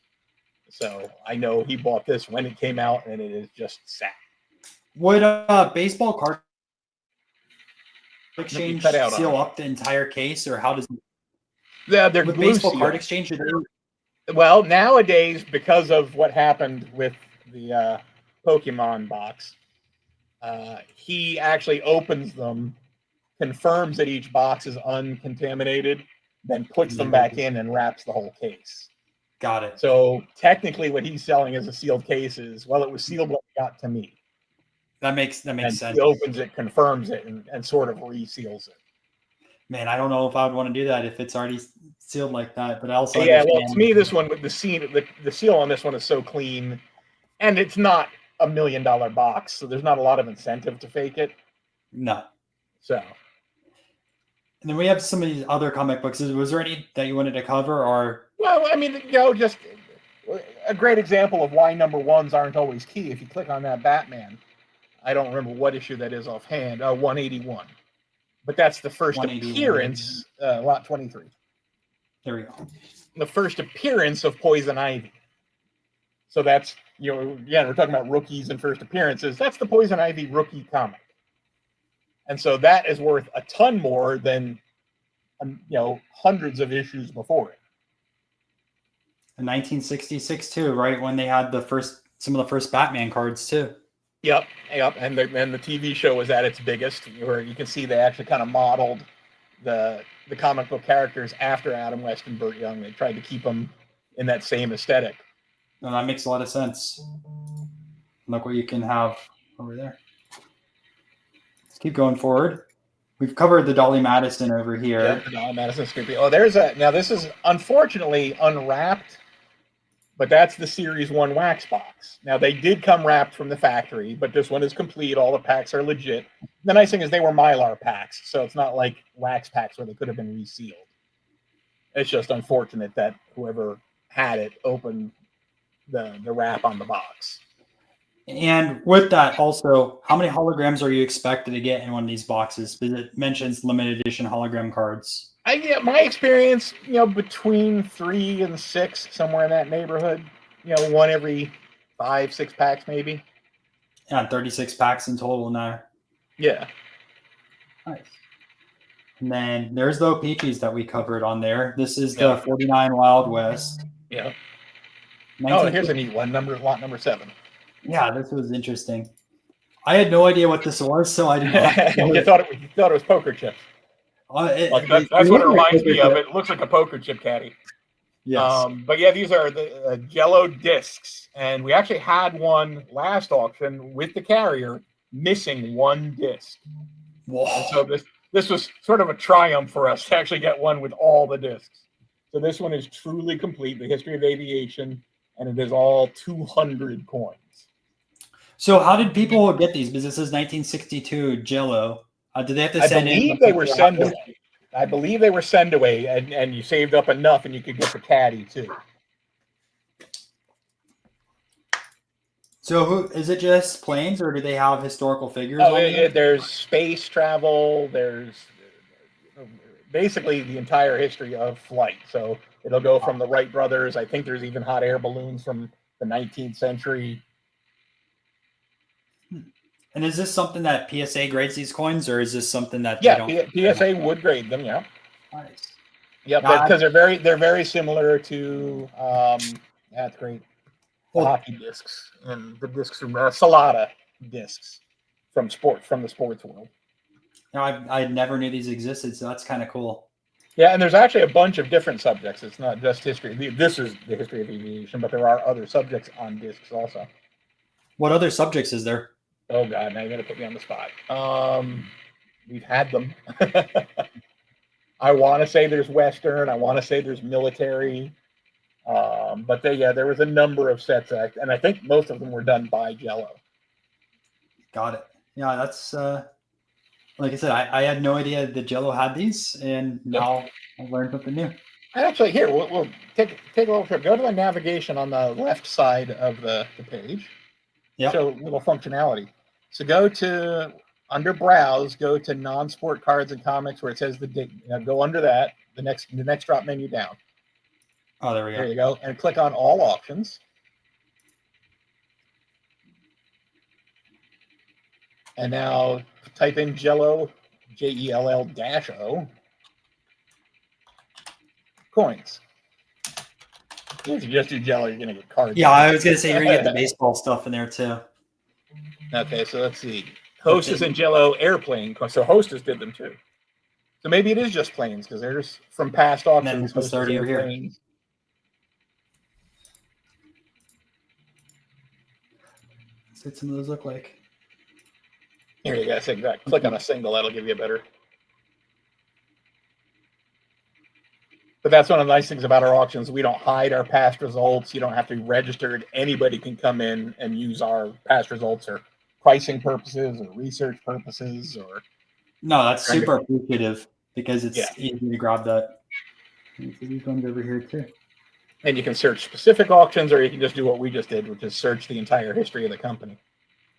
Speaker 2: So I know he bought this when it came out, and it is just sat.
Speaker 1: Would baseball card exchange seal up the entire case, or how does?
Speaker 2: Yeah, they're
Speaker 1: with baseball card exchange.
Speaker 2: Well, nowadays, because of what happened with the Pokemon box, he actually opens them, confirms that each box is uncontaminated, then puts them back in and wraps the whole case.
Speaker 1: Got it.
Speaker 2: So technically, what he's selling as a sealed case is, well, it was sealed when it got to me.
Speaker 1: That makes sense.
Speaker 2: He opens it, confirms it, and sort of reseals it.
Speaker 1: Man, I don't know if I would want to do that if it's already sealed like that. But also,
Speaker 2: well, to me, this one with the seal on this one is so clean, and it's not $1 million box, so there's not a lot of incentive to fake it.
Speaker 1: No.
Speaker 2: So.
Speaker 1: And then we have some of these other comic books. Was there any that you wanted to cover, or?
Speaker 2: Well, I mean, just a great example of why number ones aren't always key. If you click on that Batman, I don't remember what issue that is offhand. 181, but that's the first appearance. Lot 23.
Speaker 1: There we go.
Speaker 2: The first appearance of Poison Ivy. So that's, again, we're talking about rookies and first appearances. That's the Poison Ivy rookie comic. And so that is worth a ton more than, hundreds of issues before it.
Speaker 1: In 1966 too, right when they had some of the first Batman cards too.
Speaker 2: Yep. And the TV show was at its biggest, where you can see they actually kind of modeled the comic book characters after Adam West and Burt Young. They tried to keep them in that same aesthetic.
Speaker 1: No, that makes a lot of sense. Look what you can have over there. Let's keep going forward. We've covered the Dolly Madison over here.
Speaker 2: Yep, the Dolly Madison Scoopy. Oh, now this is unfortunately unwrapped, but that's the Series 1 wax box. Now, they did come wrapped from the factory, but this one is complete. All the packs are legit. The nice thing is they were Mylar packs, so it's not like wax packs where they could have been resealed. It's just unfortunate that whoever had it opened the wrap on the box.
Speaker 1: And with that, also, how many holograms are you expected to get in one of these boxes? Because it mentions limited edition hologram cards.
Speaker 2: I get my experience, between 3 and 6, somewhere in that neighborhood. One every 5-6 packs, maybe.
Speaker 1: Yeah, 36 packs in total now.
Speaker 2: Yeah.
Speaker 1: Nice. And then there's the Peaches that we covered on there. This is the 49 Wild West.
Speaker 2: Yeah. Oh, here's a neat one. Lot number 7.
Speaker 1: Yeah, this was interesting. I had no idea what this was, so I didn't know.
Speaker 2: You thought it was poker chips. That's what it reminds me of. It looks like a poker chip caddy.
Speaker 1: Yes.
Speaker 2: But yeah, these are the Jello discs, and we actually had one last auction with the carrier missing one disc.
Speaker 1: Whoa.
Speaker 2: And so this was sort of a triumph for us to actually get one with all the discs. So this one is truly complete, the history of aviation, and it is all 200 coins.
Speaker 1: So how did people get these? Because this is 1962 Jello. Did they have to send in?
Speaker 2: I believe they were send away, and you saved up enough, and you could get the caddy too.
Speaker 1: So is it just planes, or do they have historical figures?
Speaker 2: There's space travel. There's basically the entire history of flight. So it'll go from the Wright brothers. I think there's even hot air balloons from the 19th century.
Speaker 1: And is this something that PSA grades these coins, or is this something that they don't?
Speaker 2: PSA would grade them. Yeah.
Speaker 1: Nice.
Speaker 2: Yeah, because they're very similar to. That's great. The hockey discs and the discs from Salada discs from the sports world.
Speaker 1: No, I never knew these existed, so that's kind of cool.
Speaker 2: Yeah, and there's actually a bunch of different subjects. It's not just history. This is the history of aviation, but there are other subjects on discs also.
Speaker 1: What other subjects is there?
Speaker 2: Oh God, now you're gonna put me on the spot. We've had them. I want to say there's Western. I want to say there's military. But there was a number of sets, and I think most of them were done by Jello.
Speaker 1: Got it. Yeah, that's like I said, I had no idea that Jello had these, and now I've learned something new.
Speaker 2: Actually, here we'll take a little trip. Go to the navigation on the left side of the page.
Speaker 1: Yeah.
Speaker 2: Show a little functionality. So go to under Browse. Go to Non-Sport Cards and Comics, where it says the date. Go under that. The next drop menu down.
Speaker 1: Oh, there we go.
Speaker 2: There you go. And click on All Auctions. And now type in Jello, JELL-O, coins. If you just do Jello, you're going to get cards.
Speaker 1: Yeah, I was going to say you're going to get the baseball stuff in there too.
Speaker 2: Okay, so let's see. Hostess and Jello airplane. So Hostess did them too. So maybe it is just planes, because they're just from past auctions.
Speaker 1: Then 30 over here. Let's see what some of those look like.
Speaker 2: Here you go. Click on a single. That'll give you a better. But that's one of the nice things about our auctions. We don't hide our past results. You don't have to be registered. Anybody can come in and use our past results for pricing purposes or research purposes.
Speaker 1: No, that's super appreciative, because it's easy to grab that. These ones over here too.
Speaker 2: And you can search specific auctions, or you can just do what we just did, which is search the entire history of the company.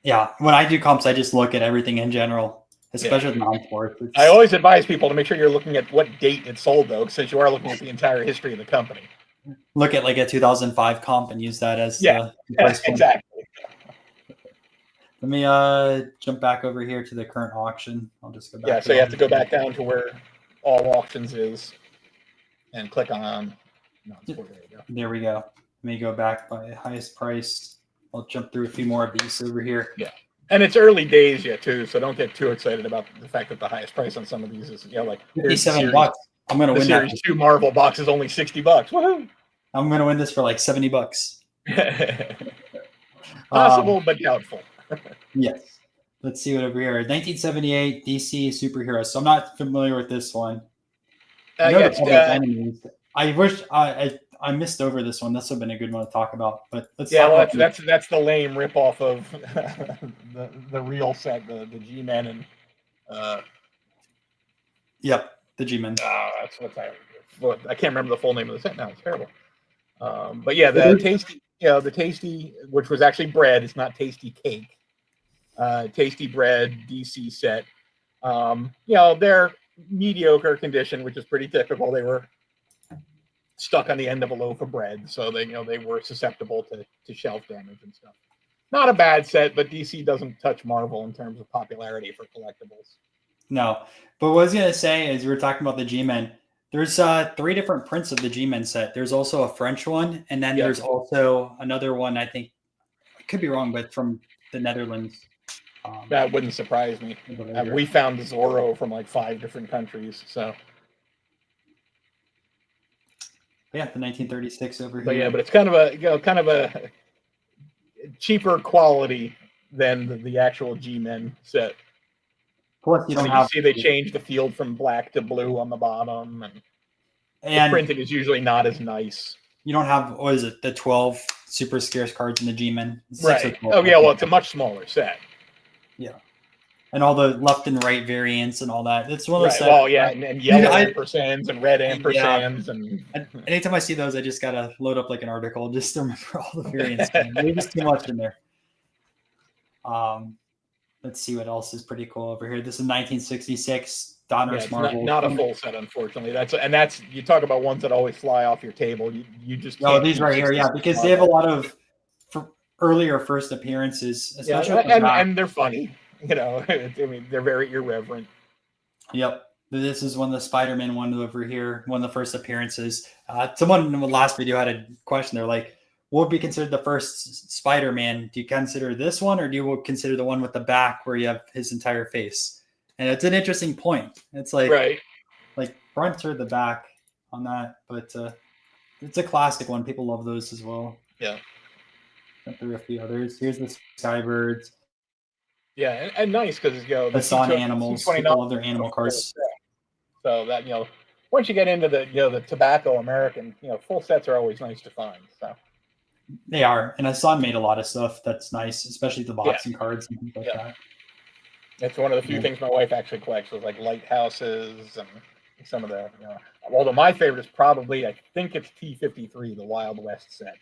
Speaker 1: Yeah, when I do comps, I just look at everything in general. especially non-sports.
Speaker 2: I always advise people to make sure you're looking at what date it sold, though, since you are looking at the entire history of the company.
Speaker 1: Look at like a 2005 comp and use that as the price point.
Speaker 2: Exactly.
Speaker 1: Let me jump back over here to the current auction. I'll just go back.
Speaker 2: Yeah, so you have to go back down to where all auctions is and click on Nonsport. There you go.
Speaker 1: There we go. Let me go back by highest price. I'll jump through a few more of these over here.
Speaker 2: Yeah. And it's early days yet, too, so don't get too excited about the fact that the highest price on some of these is, like
Speaker 1: $57. I'm going to win
Speaker 2: Series 2 Marvel box is only $60. Woohoo!
Speaker 1: I'm going to win this for like $70.
Speaker 2: Possible, but doubtful.
Speaker 1: Yes. Let's see what over here. 1978 DC superheroes. So I'm not familiar with this one. I wish I missed over this one. This would have been a good one to talk about. But let's
Speaker 2: that's the lame ripoff of the real set, the G-Men and
Speaker 1: yep, the G-Men.
Speaker 2: That's I can't remember the full name of the set now. It's terrible. But yeah, the Tasty, which was actually bread. It's not Tasty Cake. Tasty Bread DC set. They're mediocre condition, which is pretty typical. They were stuck on the end of a loaf of bread, so they were susceptible to shelf damage and stuff. Not a bad set, but DC doesn't touch Marvel in terms of popularity for collectibles.
Speaker 1: No, but what I was gonna say is we were talking about the G-Men. There's 3 different prints of the G-Men set. There's also a French one, and then there's also another one. I think I could be wrong, but from the Netherlands.
Speaker 2: That wouldn't surprise me. We found Zorro from like 5 different countries. So
Speaker 1: yeah, the 1936 over here.
Speaker 2: But yeah, but it's kind of a cheaper quality than the actual G-Men set.
Speaker 1: Plus, you
Speaker 2: see they changed the field from black to blue on the bottom, and the printing is usually not as nice.
Speaker 1: You don't have, what is it, the 12 super scarce cards in the G-Men?
Speaker 2: Right. Oh yeah, well, it's a much smaller set.
Speaker 1: Yeah. And all the left and right variants and all that. It's one of those sets.
Speaker 2: Well, yeah, and yellow ampersands and red ampersands.
Speaker 1: And anytime I see those, I just got to load up like an article just to remember all the variants. There's just too much in there. Let's see what else is pretty cool over here. This is 1966 Donruss Marvel.
Speaker 2: Not a full set, unfortunately. That's you talk about ones that always fly off your table. You just can't.
Speaker 1: Oh, these right here, yeah, because they have a lot of earlier first appearances, especially
Speaker 2: and they're funny. They're very irreverent.
Speaker 1: Yep. This is one of the Spider-Man one over here, one of the first appearances. Someone in the last video had a question. They're like, what would be considered the first Spider-Man? Do you consider this one, or do you consider the one with the back where you have his entire face? And it's an interesting point. It's like, like front or the back on that, but it's a classic one. People love those as well.
Speaker 2: Yeah.
Speaker 1: There are a few others. Here's the Skybirds.
Speaker 2: Yeah, and nice because
Speaker 1: the Sun Animals. People love their animal cards.
Speaker 2: So that once you get into the tobacco American, full sets are always nice to find. So
Speaker 1: they are, and Sun made a lot of stuff that's nice, especially the boxing cards and things like that.
Speaker 2: It's one of the few things my wife actually collects, was like lighthouses and some of the. Although my favorite is probably, I think it's T-53, the Wild West set.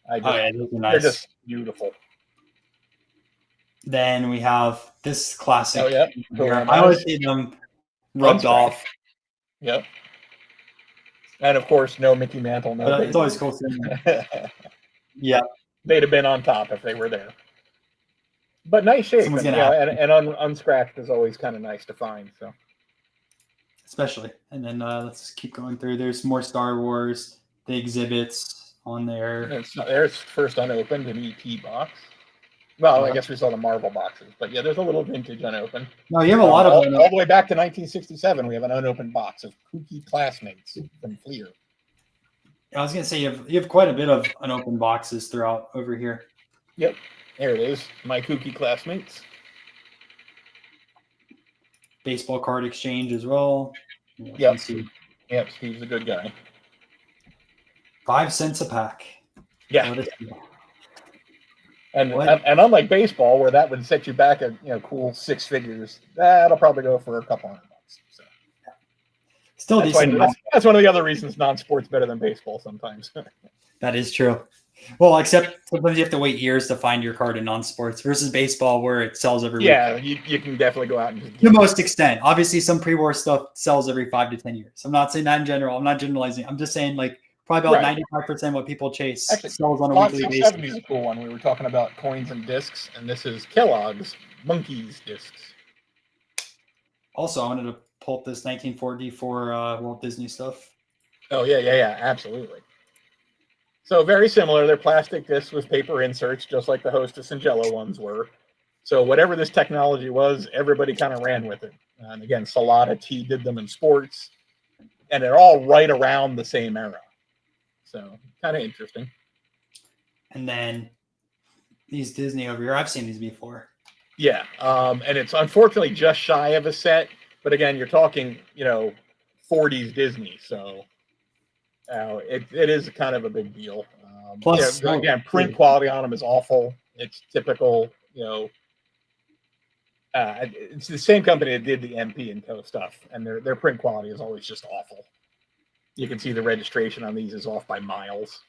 Speaker 1: Those are nice.
Speaker 2: They're just beautiful.
Speaker 1: Then we have this classic.
Speaker 2: Oh, yeah.
Speaker 1: I always see them rubbed off.
Speaker 2: Yep. And of course, no Mickey Mantle. No.
Speaker 1: It's always cool seeing them. Yeah.
Speaker 2: They'd have been on top if they were there. But nice shape. And unscratched is always kind of nice to find. So. Especially.
Speaker 1: And then let's keep going through. There's more Star Wars, the exhibits on there.
Speaker 2: There's first unopened an EP box. Well, I guess we saw the Marvel boxes, but yeah, there's a little vintage unopened.
Speaker 1: No, you have a lot of
Speaker 2: all the way back to 1967. We have an unopened box of kooky classmates from Fleer.
Speaker 1: I was gonna say you have quite a bit of unopened boxes throughout over here.
Speaker 2: Yep, there it is. My kooky classmates.
Speaker 1: Baseball card exchange as well.
Speaker 2: Yep. Steve's a good guy.
Speaker 1: 5 cents a pack.
Speaker 2: Yeah. And unlike baseball, where that would set you back a cool 6 figures, that'll probably go for a couple $100. So.
Speaker 1: Still
Speaker 2: decent. That's one of the other reasons non-sports better than baseball sometimes.
Speaker 1: That is true. Well, except sometimes you have to wait years to find your card in non-sports versus baseball where it sells every week.
Speaker 2: Yeah, you can definitely go out and just
Speaker 1: To
Speaker 2: get
Speaker 1: the
Speaker 2: it.
Speaker 1: most extent. Obviously, some pre-war stuff sells every 5 to 10 years. I'm not saying that in general. I'm not generalizing. I'm just saying like probably about
Speaker 2: Right.
Speaker 1: 95% what people chase
Speaker 2: Actually,
Speaker 1: sells on a
Speaker 2: Lot
Speaker 1: weekly basis.
Speaker 2: 670 is a cool one. We were talking about coins and discs, and this is Kellogg's Monkeys discs.
Speaker 1: Also, I wanted to pull up this 1944 Walt Disney stuff.
Speaker 2: Oh, yeah, absolutely. So very similar. They're plastic discs with paper inserts, just like the Hostess and Jello ones were. So whatever this technology was, everybody kind of ran with it. And again, Salada T did them in sports, and they're all right around the same era. So kind of interesting.
Speaker 1: And then these Disney over here, I've seen these before.
Speaker 2: Yeah, and it's unfortunately just shy of a set. But again, you're talking, 40s Disney, so it is kind of a big deal.
Speaker 1: Plus,
Speaker 2: Again, print quality on them is awful. It's typical, it's the same company that did the MP and Co stuff, and their print quality is always just awful. You can see the registration on these is off by miles.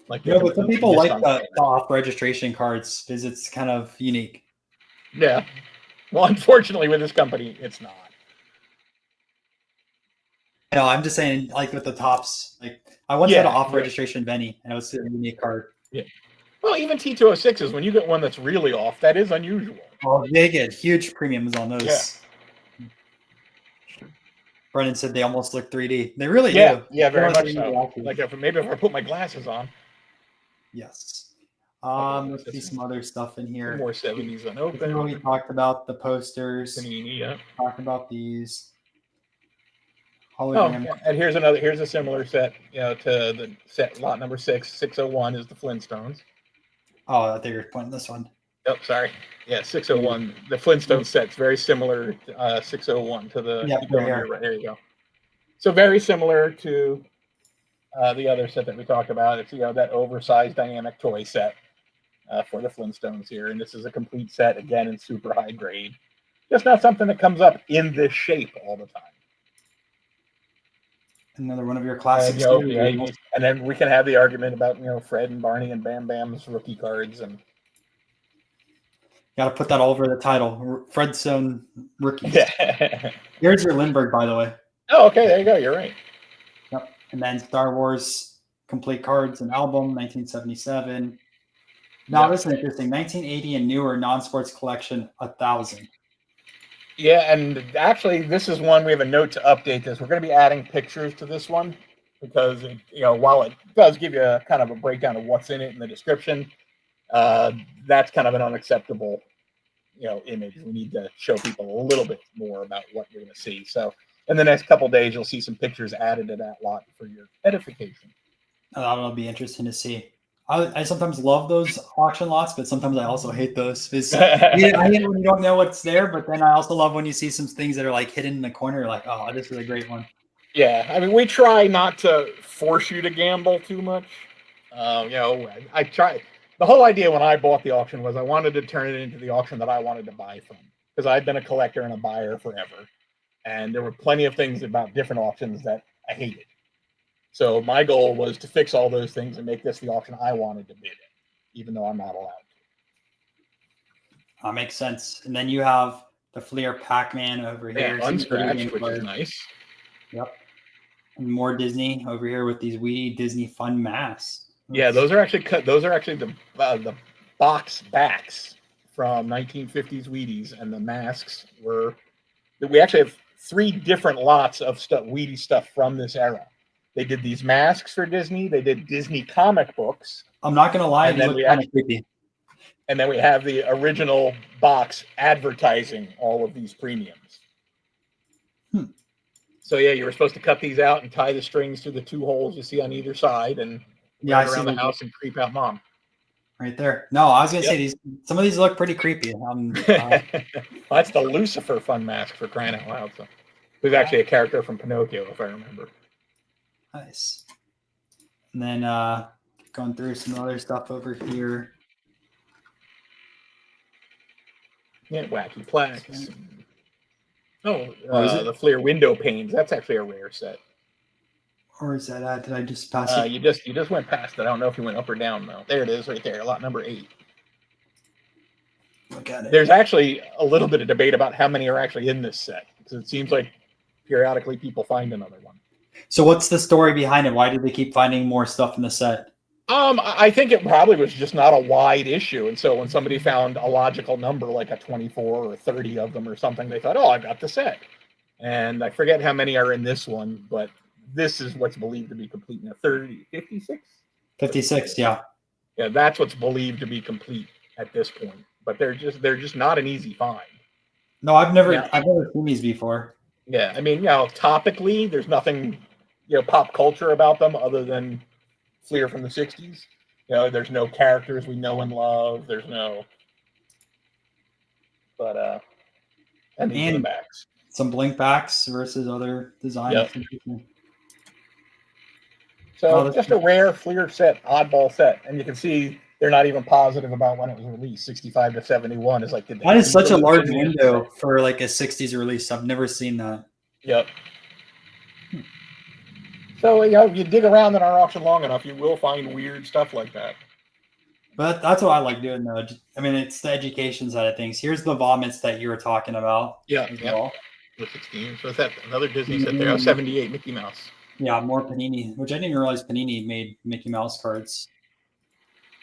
Speaker 2: Like
Speaker 1: but some people like the off registration cards because it's kind of unique.
Speaker 2: Yeah. Well, unfortunately, with this company, it's not.
Speaker 1: No, I'm just saying, like with the tops, like I once had an off registration Benny, and it was a unique card.
Speaker 2: Yeah. Well, even T206s, when you get one that's really off, that is unusual.
Speaker 1: Oh, they get huge premiums on those. Yeah. Brennan said they almost look 3D. They really do.
Speaker 2: Yeah, very much so. Like maybe if I put my glasses on.
Speaker 1: Yes. Let's see some other stuff in here.
Speaker 2: More 70s unopened.
Speaker 1: We talked about the posters.
Speaker 2: Panini, yeah.
Speaker 1: Talked about these.
Speaker 2: Hologram. Oh, and here's a similar set, to the set lot number 601 is the Flintstones.
Speaker 1: Oh, I think you're pointing this one.
Speaker 2: Oh, sorry. Yeah, 601. The Flintstone set's very similar to 601 to the.
Speaker 1: Yeah,
Speaker 2: right, there you go. So very similar to the other set that we talked about. It's that oversized dynamic toy set for the Flintstones here, and this is a complete set again in super high grade. Just not something that comes up in this shape all the time.
Speaker 1: Another one of your classics.
Speaker 2: And then we can have the argument about Fred and Barney and Bam Bam's rookie cards, and
Speaker 1: got to put that all over the title. Fredstone rookies. Yeah. Here's your Lindbergh, by the way.
Speaker 2: Oh, okay, there you go. You're right.
Speaker 1: Yep. And then Star Wars complete cards and album, 1977. Now this is interesting. 1980 and newer non-sports collection, 1,000.
Speaker 2: Yeah, and actually, this is one we have a note to update this. We're going to be adding pictures to this one because, while it does give you a kind of a breakdown of what's in it in the description, that's kind of an unacceptable, image. We need to show people a little bit more about what you're going to see. So, in the next couple of days, you'll see some pictures added to that lot for your edification.
Speaker 1: That'll be interesting to see. I sometimes love those auction lots, but sometimes I also hate those. I hate when you don't know what's there, but then I also love when you see some things that are like hidden in the corner. Like, oh, this is a great one.
Speaker 2: Yeah, I mean, we try not to force you to gamble too much. I try. The whole idea when I bought the auction was I wanted to turn it into the auction that I wanted to buy from, because I've been a collector and a buyer forever, and there were plenty of things about different auctions that I hated. So my goal was to fix all those things and make this the auction I wanted to bid in, even though I'm not allowed to.
Speaker 1: That makes sense. And then you have the Fleer Pac-Man over here.
Speaker 2: Unscratched, which is nice.
Speaker 1: Yep. And more Disney over here with these wee Disney Fun masks.
Speaker 2: Yeah, those are actually the box backs from 1950s Wheaties, and the masks were. We actually have 3 different lots of Wheatie stuff from this era. They did these masks for Disney. They did Disney comic books.
Speaker 1: I'm not going to lie. They look kind of creepy.
Speaker 2: And then we have the original box advertising all of these premiums. So, yeah, you were supposed to cut these out and tie the strings through the 2 holes you see on either side and run around the house and creep out Mom.
Speaker 1: Right there. No, I was going to say some of these look pretty creepy.
Speaker 2: That's the Lucifer Fun mask, for crying out loud. So, who's actually a character from Pinocchio, if I remember.
Speaker 1: Nice. And then going through some other stuff over here.
Speaker 2: Yeah, wacky plaques. The Fleer window panes. That's actually a rare set.
Speaker 1: Or is that did I just pass it?
Speaker 2: You just went past it. I don't know if you went up or down though. There it is, right there. Lot number 8.
Speaker 1: Look at it.
Speaker 2: There's actually a little bit of debate about how many are actually in this set, because it seems like periodically people find another one.
Speaker 1: So what's the story behind it? Why do they keep finding more stuff in the set?
Speaker 2: I think it probably was just not a wide issue, and so when somebody found a logical number like a 24 or 30 of them or something, they thought, "Oh, I got the set." And I forget how many are in this one, but this is what's believed to be complete now. 30, 56?
Speaker 1: 56, yeah.
Speaker 2: Yeah, that's what's believed to be complete at this point. But they're just not an easy find.
Speaker 1: No, I've never seen these before.
Speaker 2: Yeah, I mean, topically, there's nothing, pop culture about them other than Fleer from the 60s. There's no characters we know and love. There's no, but and these are the backs.
Speaker 1: Some blink backs versus other designs.
Speaker 2: Yep. So just a rare Fleer set, oddball set, and you can see they're not even positive about when it was released. 65 to 71 is like the.
Speaker 1: That is such a large window for like a 60s release. I've never seen that.
Speaker 2: Yep. So you dig around in our auction long enough, you will find weird stuff like that.
Speaker 1: But that's what I like doing, though. I mean, it's the education side of things. Here's the vomits that you were talking about.
Speaker 2: Yeah. Well. The 16. So is that another Disney set there? 78 Mickey Mouse.
Speaker 1: Yeah, more Panini, which I didn't even realize Panini made Mickey Mouse cards.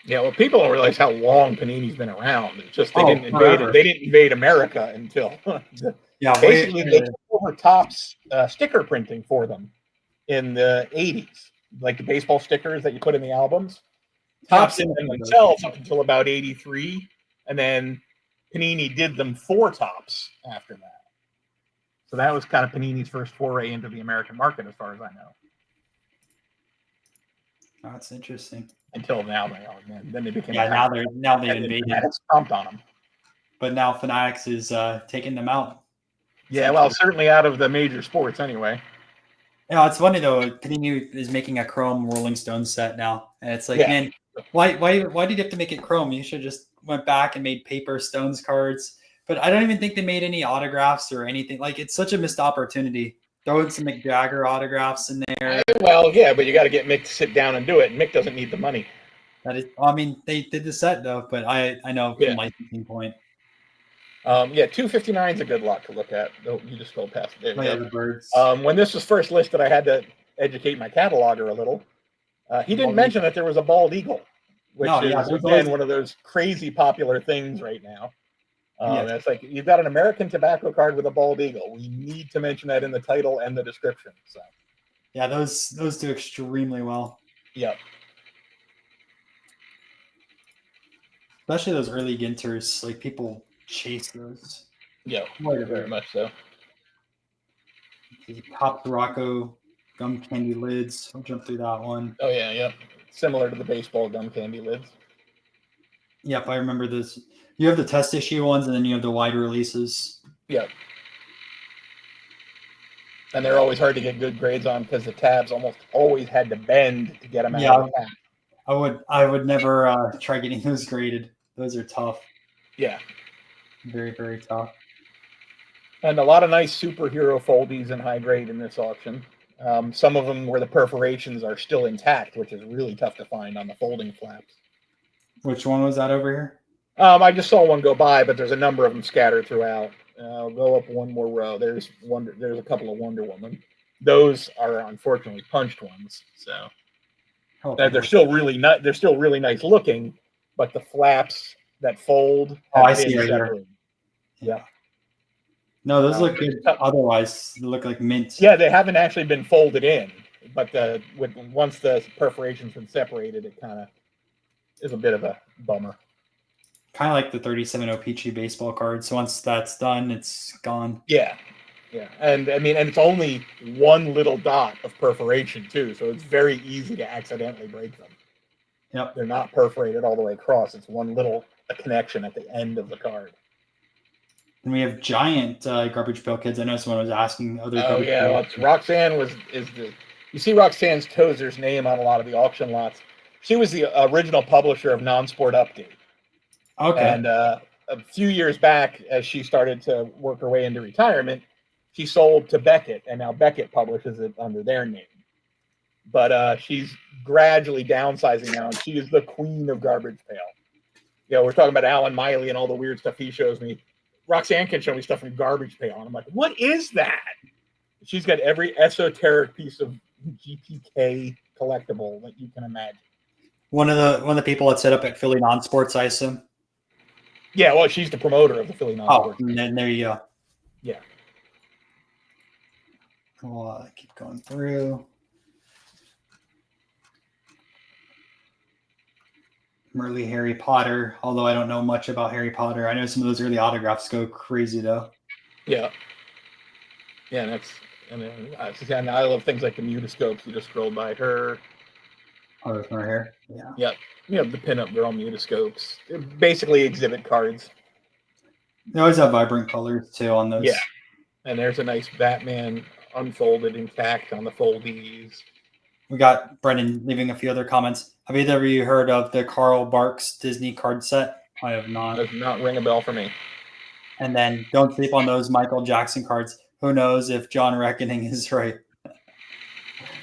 Speaker 2: Yeah, well, people don't realize how long Panini's been around. It's just they didn't invade America until basically they took over Topps sticker printing for them in the 80s, like the baseball stickers that you put in the albums. Topps did them themselves up until about 83, and then Panini did them for Topps after that. So that was kind of Panini's first foray into the American market, as far as I know.
Speaker 1: That's interesting.
Speaker 2: Until now, then they became.
Speaker 1: Yeah, now they invaded.
Speaker 2: Fanatics stomped on them.
Speaker 1: But now Fanatics is taking them out.
Speaker 2: Yeah, well, certainly out of the major sports anyway.
Speaker 1: Yeah, it's funny though. Panini is making a Chrome Rolling Stones set now, and it's like, man, why did you have to make it Chrome? You should just went back and made paper Stones cards. But I don't even think they made any autographs or anything. Like, it's such a missed opportunity. Throwing some Mick Jagger autographs in there.
Speaker 2: Well, yeah, but you got to get Mick to sit down and do it. And Mick doesn't need the money.
Speaker 1: That is, I mean, they did the set though, but I know from licensing point.
Speaker 2: 259 is a good lot to look at. You just scroll past it.
Speaker 1: There the birds.
Speaker 2: When this was first listed, I had to educate my cataloger a little. He didn't mention that there was a bald eagle, which is again one of those crazy popular things right now. It's like you've got an American tobacco card with a bald eagle. We need to mention that in the title and the description. So,
Speaker 1: yeah, those do extremely well.
Speaker 2: Yep.
Speaker 1: Especially those early Ginters, like people chase those.
Speaker 2: Yeah, very much so.
Speaker 1: The Pop Rocco gum candy lids. I'll jump through that one.
Speaker 2: Oh yeah. Similar to the baseball gum candy lids.
Speaker 1: Yep, I remember this. You have the test issue ones, and then you have the wide releases.
Speaker 2: Yep. And they're always hard to get good grades on because the tabs almost always had to bend to get them out of the pack.
Speaker 1: I would never try getting those graded. Those are tough.
Speaker 2: Yeah.
Speaker 1: Very, very tough.
Speaker 2: And a lot of nice superhero foldies in high grade in this auction. Some of them where the perforations are still intact, which is really tough to find on the folding flaps.
Speaker 1: Which one was that over here?
Speaker 2: I just saw one go by, but there's a number of them scattered throughout. I'll go up one more row. There's a couple of Wonder Woman. Those are unfortunately punched ones, so they're still really nice looking, but the flaps that fold.
Speaker 1: I see right here.
Speaker 2: Yeah.
Speaker 1: No, those look good. Otherwise, they look like mint.
Speaker 2: Yeah, they haven't actually been folded in, but once the perforation's been separated, it kind of is a bit of a bummer.
Speaker 1: Kind of like the 37 Peachy baseball card. So once that's done, it's gone.
Speaker 2: Yeah. And I mean, and it's only one little dot of perforation too, so it's very easy to accidentally break them.
Speaker 1: Yep.
Speaker 2: They're not perforated all the way across. It's one little connection at the end of the card.
Speaker 1: And we have giant Garbage Pail Kids. I know someone was asking other.
Speaker 2: Oh yeah, well, Roxanne is the. You see Roxanne Tozer's name on a lot of the auction lots. She was the original publisher of Nonsport Update.
Speaker 1: Okay.
Speaker 2: And a few years back, as she started to work her way into retirement, she sold to Beckett, and now Beckett publishes it under their name. but she's gradually downsizing now, and she is the queen of garbage pail. We're talking about Alan Miley and all the weird stuff he shows me. Roxanne can show me stuff from garbage pail, and I'm like, what is that? She's got every esoteric piece of GPK collectible that you can imagine.
Speaker 1: One of the people that set up at Philly Nonsports, I assume.
Speaker 2: Yeah, well, she's the promoter of the Philly Nonsports.
Speaker 1: Oh, and then there you go.
Speaker 2: Yeah.
Speaker 1: I'll keep going through. Early Harry Potter, although I don't know much about Harry Potter. I know some of those early autographs go crazy though.
Speaker 2: Yeah. Yeah, and I love things like the Mutascopes. You just scroll by her.
Speaker 1: Oh, there's one right here. Yeah.
Speaker 2: Yep. You have the pinup girl Mutascopes. They're basically exhibit cards.
Speaker 1: They always have vibrant colors too on those.
Speaker 2: Yeah. And there's a nice Batman unfolded intact on the foldies.
Speaker 1: We got Brendan leaving a few other comments. Have either of you heard of the Carl Barks Disney card set? I have not.
Speaker 2: Does not ring a bell for me.
Speaker 1: And then don't sleep on those Michael Jackson cards. Who knows if John Reckoning is right?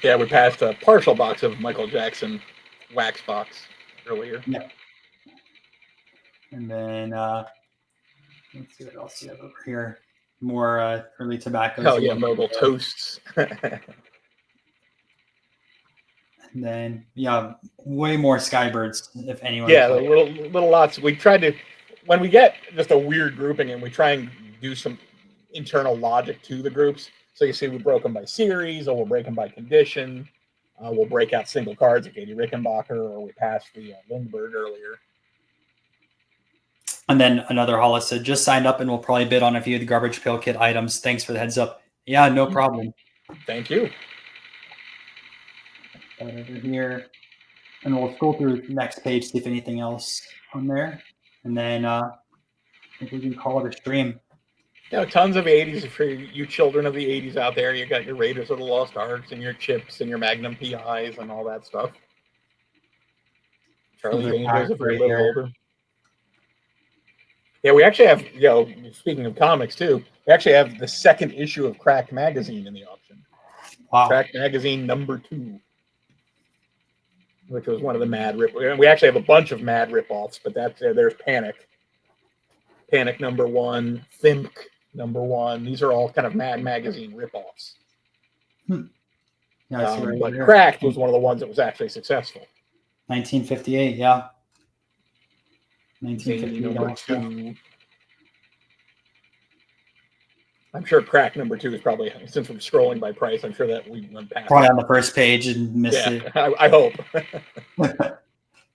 Speaker 2: Yeah, we passed a partial box of Michael Jackson wax box earlier.
Speaker 1: Yeah. And then let's see what else you have over here. More early tobacco.
Speaker 2: Oh yeah, Mogul toasts.
Speaker 1: And then way more Skybirds, if anyone.
Speaker 2: Yeah, the little lots. We tried to, when we get just a weird grouping, and we try and do some internal logic to the groups. So you see, we broke them by series, or we'll break them by condition. We'll break out single cards like Eddie Rickenbacker, or we passed the Lindbergh earlier.
Speaker 1: And then another Hollis said, just signed up and we'll probably bid on a few of the Garbage Pail Kit items. Thanks for the heads up. Yeah, no problem.
Speaker 2: Thank you.
Speaker 1: Over here. And we'll scroll through the next page, see if anything else on there. And then I think we can call it a stream.
Speaker 2: Tons of 80s for you children of the 80s out there. You got your Raiders of the Lost Arks and your Chips and your Magnum PIs and all that stuff. Charlie's Angels if you're a little older. Yeah, we actually have, speaking of comics too, we actually have the second issue of Cracked Magazine in the auction.
Speaker 1: Wow.
Speaker 2: Cracked Magazine #2, which was one of the Mad rip. We actually have a bunch of Mad rip-offs, but there's Panic. Panic #1, Thimk #1. These are all kind of Mad Magazine rip-offs. But Cracked was one of the ones that was actually successful.
Speaker 1: 1958, yeah. 1958.
Speaker 2: I'm sure Crack #2 is probably, since we're scrolling by price, I'm sure that we went past
Speaker 1: probably on the first page and missed it.
Speaker 2: I hope.
Speaker 1: Well,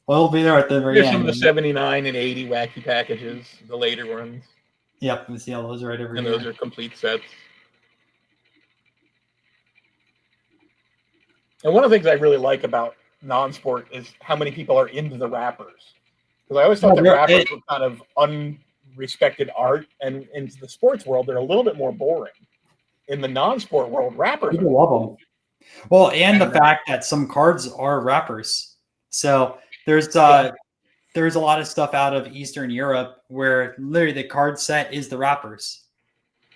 Speaker 1: we'll be there at the very
Speaker 2: There's
Speaker 1: end.
Speaker 2: Some of the 79 and 80 wacky packages, the later ones.
Speaker 1: Yep, we see all those right over here.
Speaker 2: And those are complete sets. And one of the things I really like about Non-Sport is how many people are into the wrappers. Because I always thought the wrappers were kind of unrespected art, and in the sports world, they're a little bit more boring. In the non-sport world, wrappers
Speaker 1: people love them. Well, and the fact that some cards are wrappers. So there's a lot of stuff out of Eastern Europe where literally the card set is the wrappers.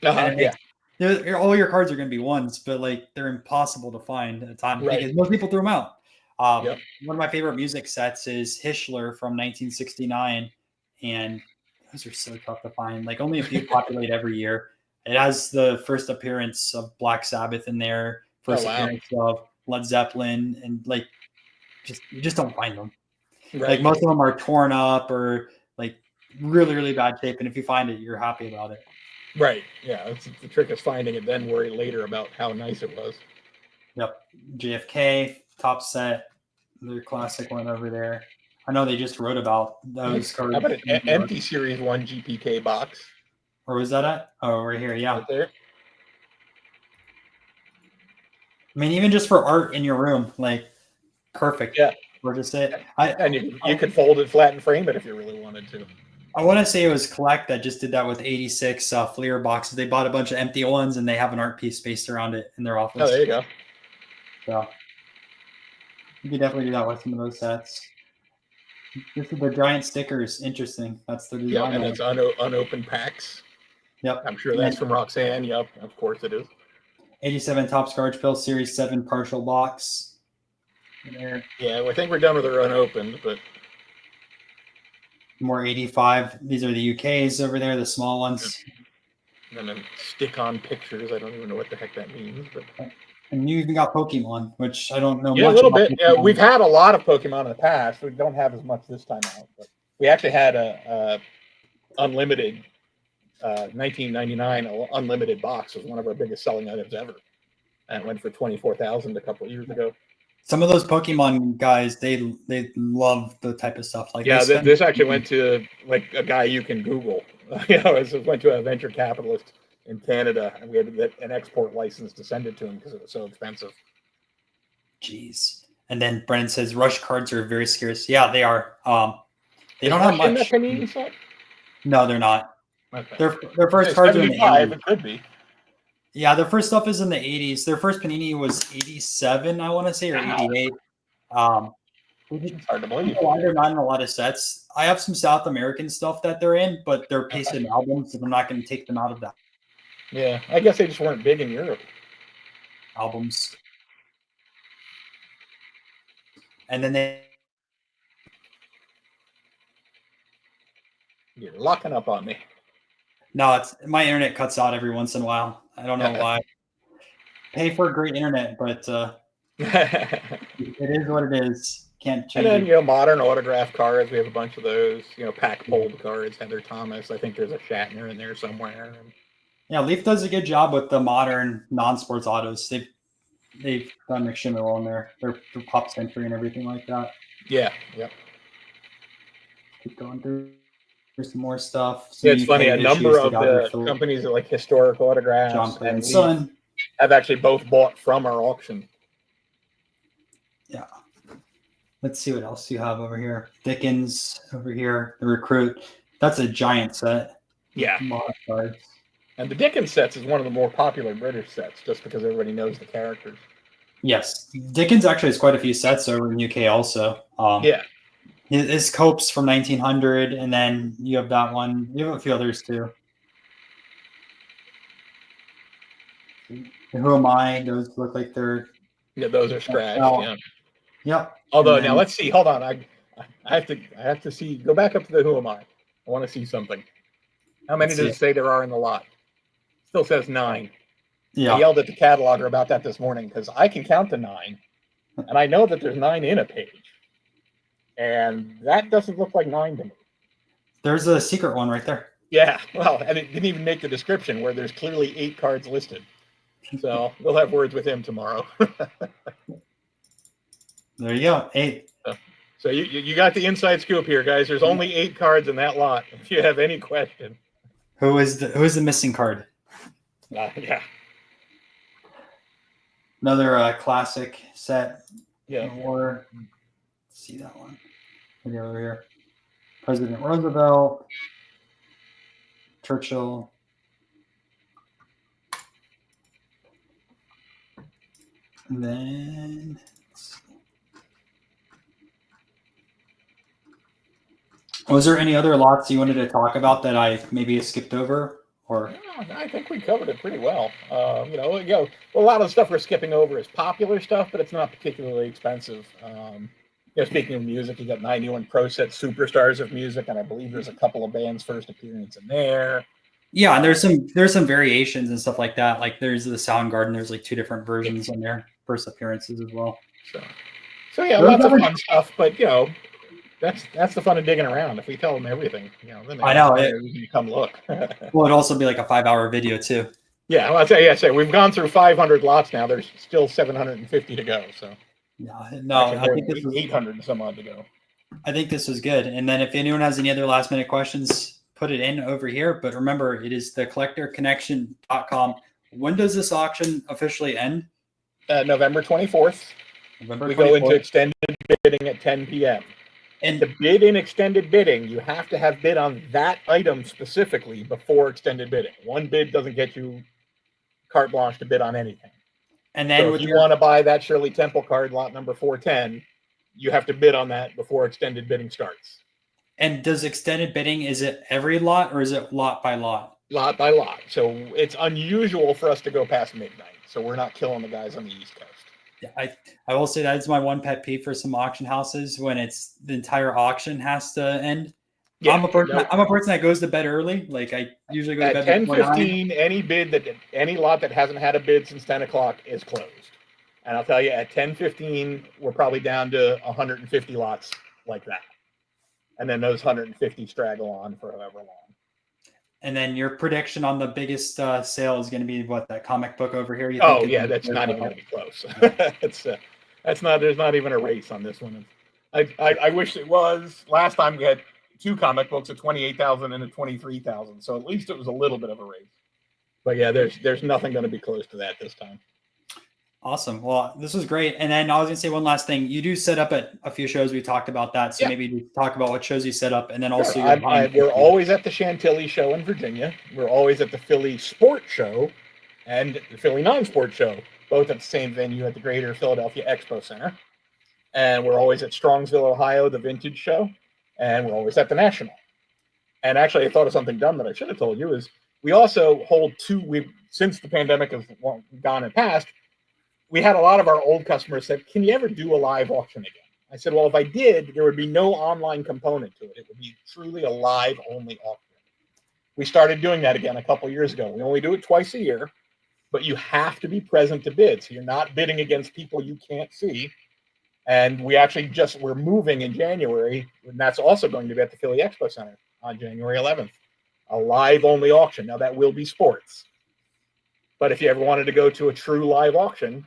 Speaker 1: All your cards are going to be ones, but they're impossible to find at a time because most people throw them out. One of my favorite music sets is Hishler from 1969, and those are so tough to find. Only a few populate every year. It has the first appearance of Black Sabbath in there, first appearance of Led Zeppelin, and you just don't find them. Right. Most of them are torn up or really, really bad shape, and if you find it, you're happy about it.
Speaker 2: Right. Yeah. The trick is finding it, then worry later about how nice it was.
Speaker 1: Yep. JFK top set, the classic one over there. I know they just wrote about those cards.
Speaker 2: How about an empty Series 1 GPK box?
Speaker 1: Where was that at? Oh, right here. Yeah.
Speaker 2: Right there.
Speaker 1: I mean, even just for art in your room, perfect.
Speaker 2: Yeah.
Speaker 1: Or just it.
Speaker 2: And you could fold it flat and frame it if you really wanted to.
Speaker 1: I want to say it was Collect that just did that with 86 Fleer boxes. They bought a bunch of empty ones and they have an art piece spaced around it in their office.
Speaker 2: Oh, there you go.
Speaker 1: So you could definitely do that with some of those sets. This is the giant stickers. Interesting. That's the design.
Speaker 2: Yeah, and it's unopened packs.
Speaker 1: Yep.
Speaker 2: I'm sure that's from Roxanne. Yep, of course it is.
Speaker 1: 87 Topps Garbage Pail Series 7 partial box. there.
Speaker 2: Yeah, I think we're done with our unopened, but
Speaker 1: More 85. These are the UKs over there, the small ones.
Speaker 2: and then stick-on pictures. I don't even know what the heck that means, but
Speaker 1: And you even got Pokemon, which I don't know
Speaker 2: yeah, a
Speaker 1: much
Speaker 2: little
Speaker 1: about.
Speaker 2: bit. Yeah, we've had a lot of Pokemon in the past. We don't have as much this time out, but we actually had a unlimited 1999 unlimited box. Was one of our biggest selling items ever, and it went for 24,000 a couple of years ago.
Speaker 1: Some of those Pokemon guys, they love the type of stuff like
Speaker 2: Yeah,
Speaker 1: they
Speaker 2: this actually went to like a guy you can Google. It went to a venture capitalist in Canada, and we had to get an export license to send it to him because it was so expensive.
Speaker 1: Jeez. And then Brennan says rush cards are very scarce. Yeah, they are. They don't have
Speaker 2: In
Speaker 1: much.
Speaker 2: the Panini set?
Speaker 1: No, they're not.
Speaker 2: Okay.
Speaker 1: Their first cards are in the
Speaker 2: 75.
Speaker 1: 80s.
Speaker 2: It could be.
Speaker 1: Yeah, their first stuff is in the 80s. Their first Panini was 87, I want to say, or 88.
Speaker 2: It's hard to believe.
Speaker 1: Why they're not in a lot of sets. I have some South American stuff that they're in, but they're pasted in albums, so I'm not going to take them out of that
Speaker 2: Yeah, I guess they just weren't big in Europe.
Speaker 1: albums. And then
Speaker 2: You're locking up on me.
Speaker 1: no, it's my internet cuts out every once in a while. I don't know why. Pay for great internet, but it is what it is. Can't change.
Speaker 2: And then modern autograph cards. We have a bunch of those. Pack pulled cards. Heather Thomas. I think there's a Shatner in there somewhere.
Speaker 1: Yeah, Leaf does a good job with the modern non-sports autos. They've done extremely well in there. Their pop century and everything like that.
Speaker 2: Yeah. Yep.
Speaker 1: Keep going through some more stuff.
Speaker 2: Yeah, it's funny. A number of the companies that like historic autographs and
Speaker 1: Son
Speaker 2: have actually both bought from our auction.
Speaker 1: Yeah. Let's see what else you have over here. Dickens over here. The Recruit. That's a giant set.
Speaker 2: Yeah.
Speaker 1: Cards.
Speaker 2: And the Dickens sets is one of the more popular British sets, just because everybody knows the characters.
Speaker 1: Yes, Dickens actually has quite a few sets over in UK also.
Speaker 2: Yeah.
Speaker 1: His Copes from 1900, and then you have that one. You have a few others too. Who Am I? Those look like they're...
Speaker 2: Yeah, those are scratched. Yeah.
Speaker 1: Yep.
Speaker 2: Although now let's see. Hold on. I have to see. Go back up to the Who Am I? I want to see something. How many does it say there are in the lot? Still says 9.
Speaker 1: Yeah.
Speaker 2: I yelled at the cataloger about that this morning because I can count to 9, and I know that there's 9 in a page, and that doesn't look like 9 to me.
Speaker 1: There's a secret one right there.
Speaker 2: Yeah. Well, and it didn't even make the description where there's clearly 8 cards listed. So we'll have words with him tomorrow.
Speaker 1: There you go. 8.
Speaker 2: So you got the inside scoop here, guys. There's only 8 cards in that lot. If you have any question,
Speaker 1: who is the missing card?
Speaker 2: Yeah.
Speaker 1: Another classic set.
Speaker 2: Yeah.
Speaker 1: Or let's see that one. Maybe over here. President Roosevelt, Churchill. And then was there any other lots you wanted to talk about that I maybe skipped over? Or
Speaker 2: no, I think we covered it pretty well. A lot of the stuff we're skipping over is popular stuff, but it's not particularly expensive. Speaking of music, you got 91 Pro Set Superstars of Music, and I believe there's a couple of bands' first appearance in there.
Speaker 1: Yeah, and there's some variations and stuff like that. Like there's the Soundgarden. There's like 2 different versions on their first appearances as well.
Speaker 2: So yeah, lots of fun stuff. But that's the fun of digging around. If we tell them everything, then
Speaker 1: I know
Speaker 2: you come look.
Speaker 1: Well, it'd also be like a 5-hour video too.
Speaker 2: Yeah, well, I'd say we've gone through 500 lots now. There's still 750 to go. So
Speaker 1: I think this was
Speaker 2: 800 and some odd to go.
Speaker 1: I think this was good. And then if anyone has any other last minute questions, put it in over here. But remember, it is the collectorconnection.com. When does this auction officially end?
Speaker 2: November 24th.
Speaker 1: November 24th.
Speaker 2: We go into extended bidding at 10 p.m. And to bid in extended bidding, you have to have bid on that item specifically before extended bidding. One bid doesn't get you carte blanche to bid on anything.
Speaker 1: And then
Speaker 2: so if you want to buy that Shirley Temple card, lot number 410, you have to bid on that before extended bidding starts.
Speaker 1: And does extended bidding, is it every lot or is it lot by lot?
Speaker 2: Lot by lot. So it's unusual for us to go past midnight. So we're not killing the guys on the East Coast.
Speaker 1: I will say that is my one pet peeve for some auction houses when it's the entire auction has to end.
Speaker 2: Yeah,
Speaker 1: I'm a person that goes to bed early. Like I usually go to
Speaker 2: at
Speaker 1: bed before 9.
Speaker 2: 10:15, any lot that hasn't had a bid since 10 o'clock is closed. And I'll tell you, at 10:15, we're probably down to 150 lots like that. And then those 150 straggle on for however long.
Speaker 1: And then your prediction on the biggest sale is going to be what, that comic book over here? You
Speaker 2: Oh
Speaker 1: think
Speaker 2: yeah, that's not even going to be close. That's not. There's not even a race on this one. I wish it was. Last time we had 2 comic books, a 28,000 and a 23,000. So at least it was a little bit of a race. But yeah, there's nothing going to be close to that this time.
Speaker 1: Awesome. Well, this was great. And then I was going to say one last thing. You do set up at a few shows. We talked about that. So maybe you talk about what shows you set up, and then also
Speaker 2: we're always at the Chantilly show in Virginia. We're always at the Philly Sport Show and the Philly Nonsports show, both at the same venue at the Greater Philadelphia Expo Center. And we're always at Strongsville, Ohio, the Vintage Show. And we're always at the National. And actually, I thought of something dumb that I should have told you is we also hold 2, since the pandemic has gone and passed, we had a lot of our old customers said, can you ever do a live auction again? I said, well, if I did, there would be no online component to it. It would be truly a live only auction. We started doing that again a couple years ago. We only do it twice a year, but you have to be present to bid. So you're not bidding against people you can't see. And we're moving in January, and that's also going to be at the Philly Expo Center on January 11th. A live only auction. Now that will be sports. But if you ever wanted to go to a true live auction,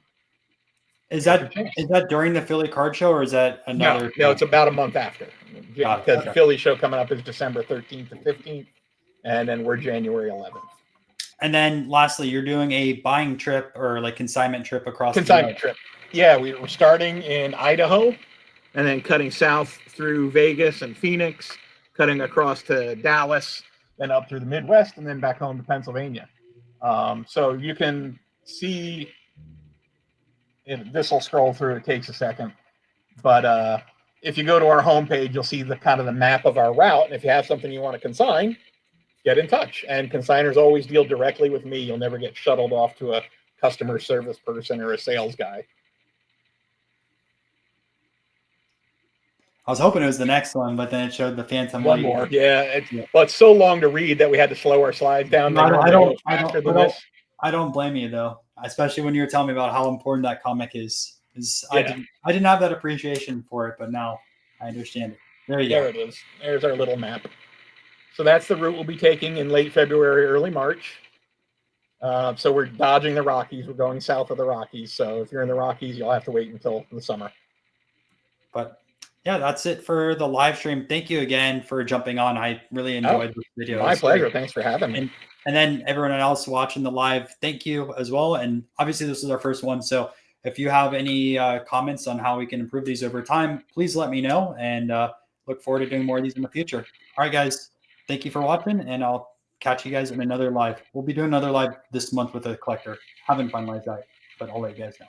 Speaker 1: is that during the Philly Card Show, or is that another?
Speaker 2: No, it's about a month after, because the Philly show coming up is December 13th to 15th, and then we're January 11th.
Speaker 1: And then lastly, you're doing a buying trip or like consignment trip across.
Speaker 2: Consignment trip. Yeah, we're starting in Idaho, and then cutting south through Vegas and Phoenix, cutting across to Dallas, then up through the Midwest, and then back home to Pennsylvania. So you can see. This will scroll through. It takes a second, but if you go to our homepage, you'll see the kind of the map of our route. And if you have something you want to consign, get in touch. And consigners always deal directly with me. You'll never get shuttled off to a customer service person or a sales guy.
Speaker 1: I was hoping it was the next one, but then it showed the Phantom.
Speaker 2: One more, yeah. But it's so long to read that we had to slow our slides down.
Speaker 1: I don't blame you though, especially when you were telling me about how important that comic is. I didn't have that appreciation for it, but now I understand it. There
Speaker 2: it is. There's our little map. So that's the route we'll be taking in late February, early March. So we're dodging the Rockies. We're going south of the Rockies. So if you're in the Rockies, you'll have to wait until the summer.
Speaker 1: But yeah, that's it for the live stream. Thank you again for jumping on. I really enjoyed this video.
Speaker 2: My pleasure. Thanks for having me.
Speaker 1: And then everyone else watching the live, thank you as well. And obviously this is our first one. So if you have any comments on how we can improve these over time, please let me know, and look forward to doing more of these in the future. All right, guys, thank you for watching, and I'll catch you guys in another live. We'll be doing another live this month with a collector. Haven't finalized that, but I'll let you guys know.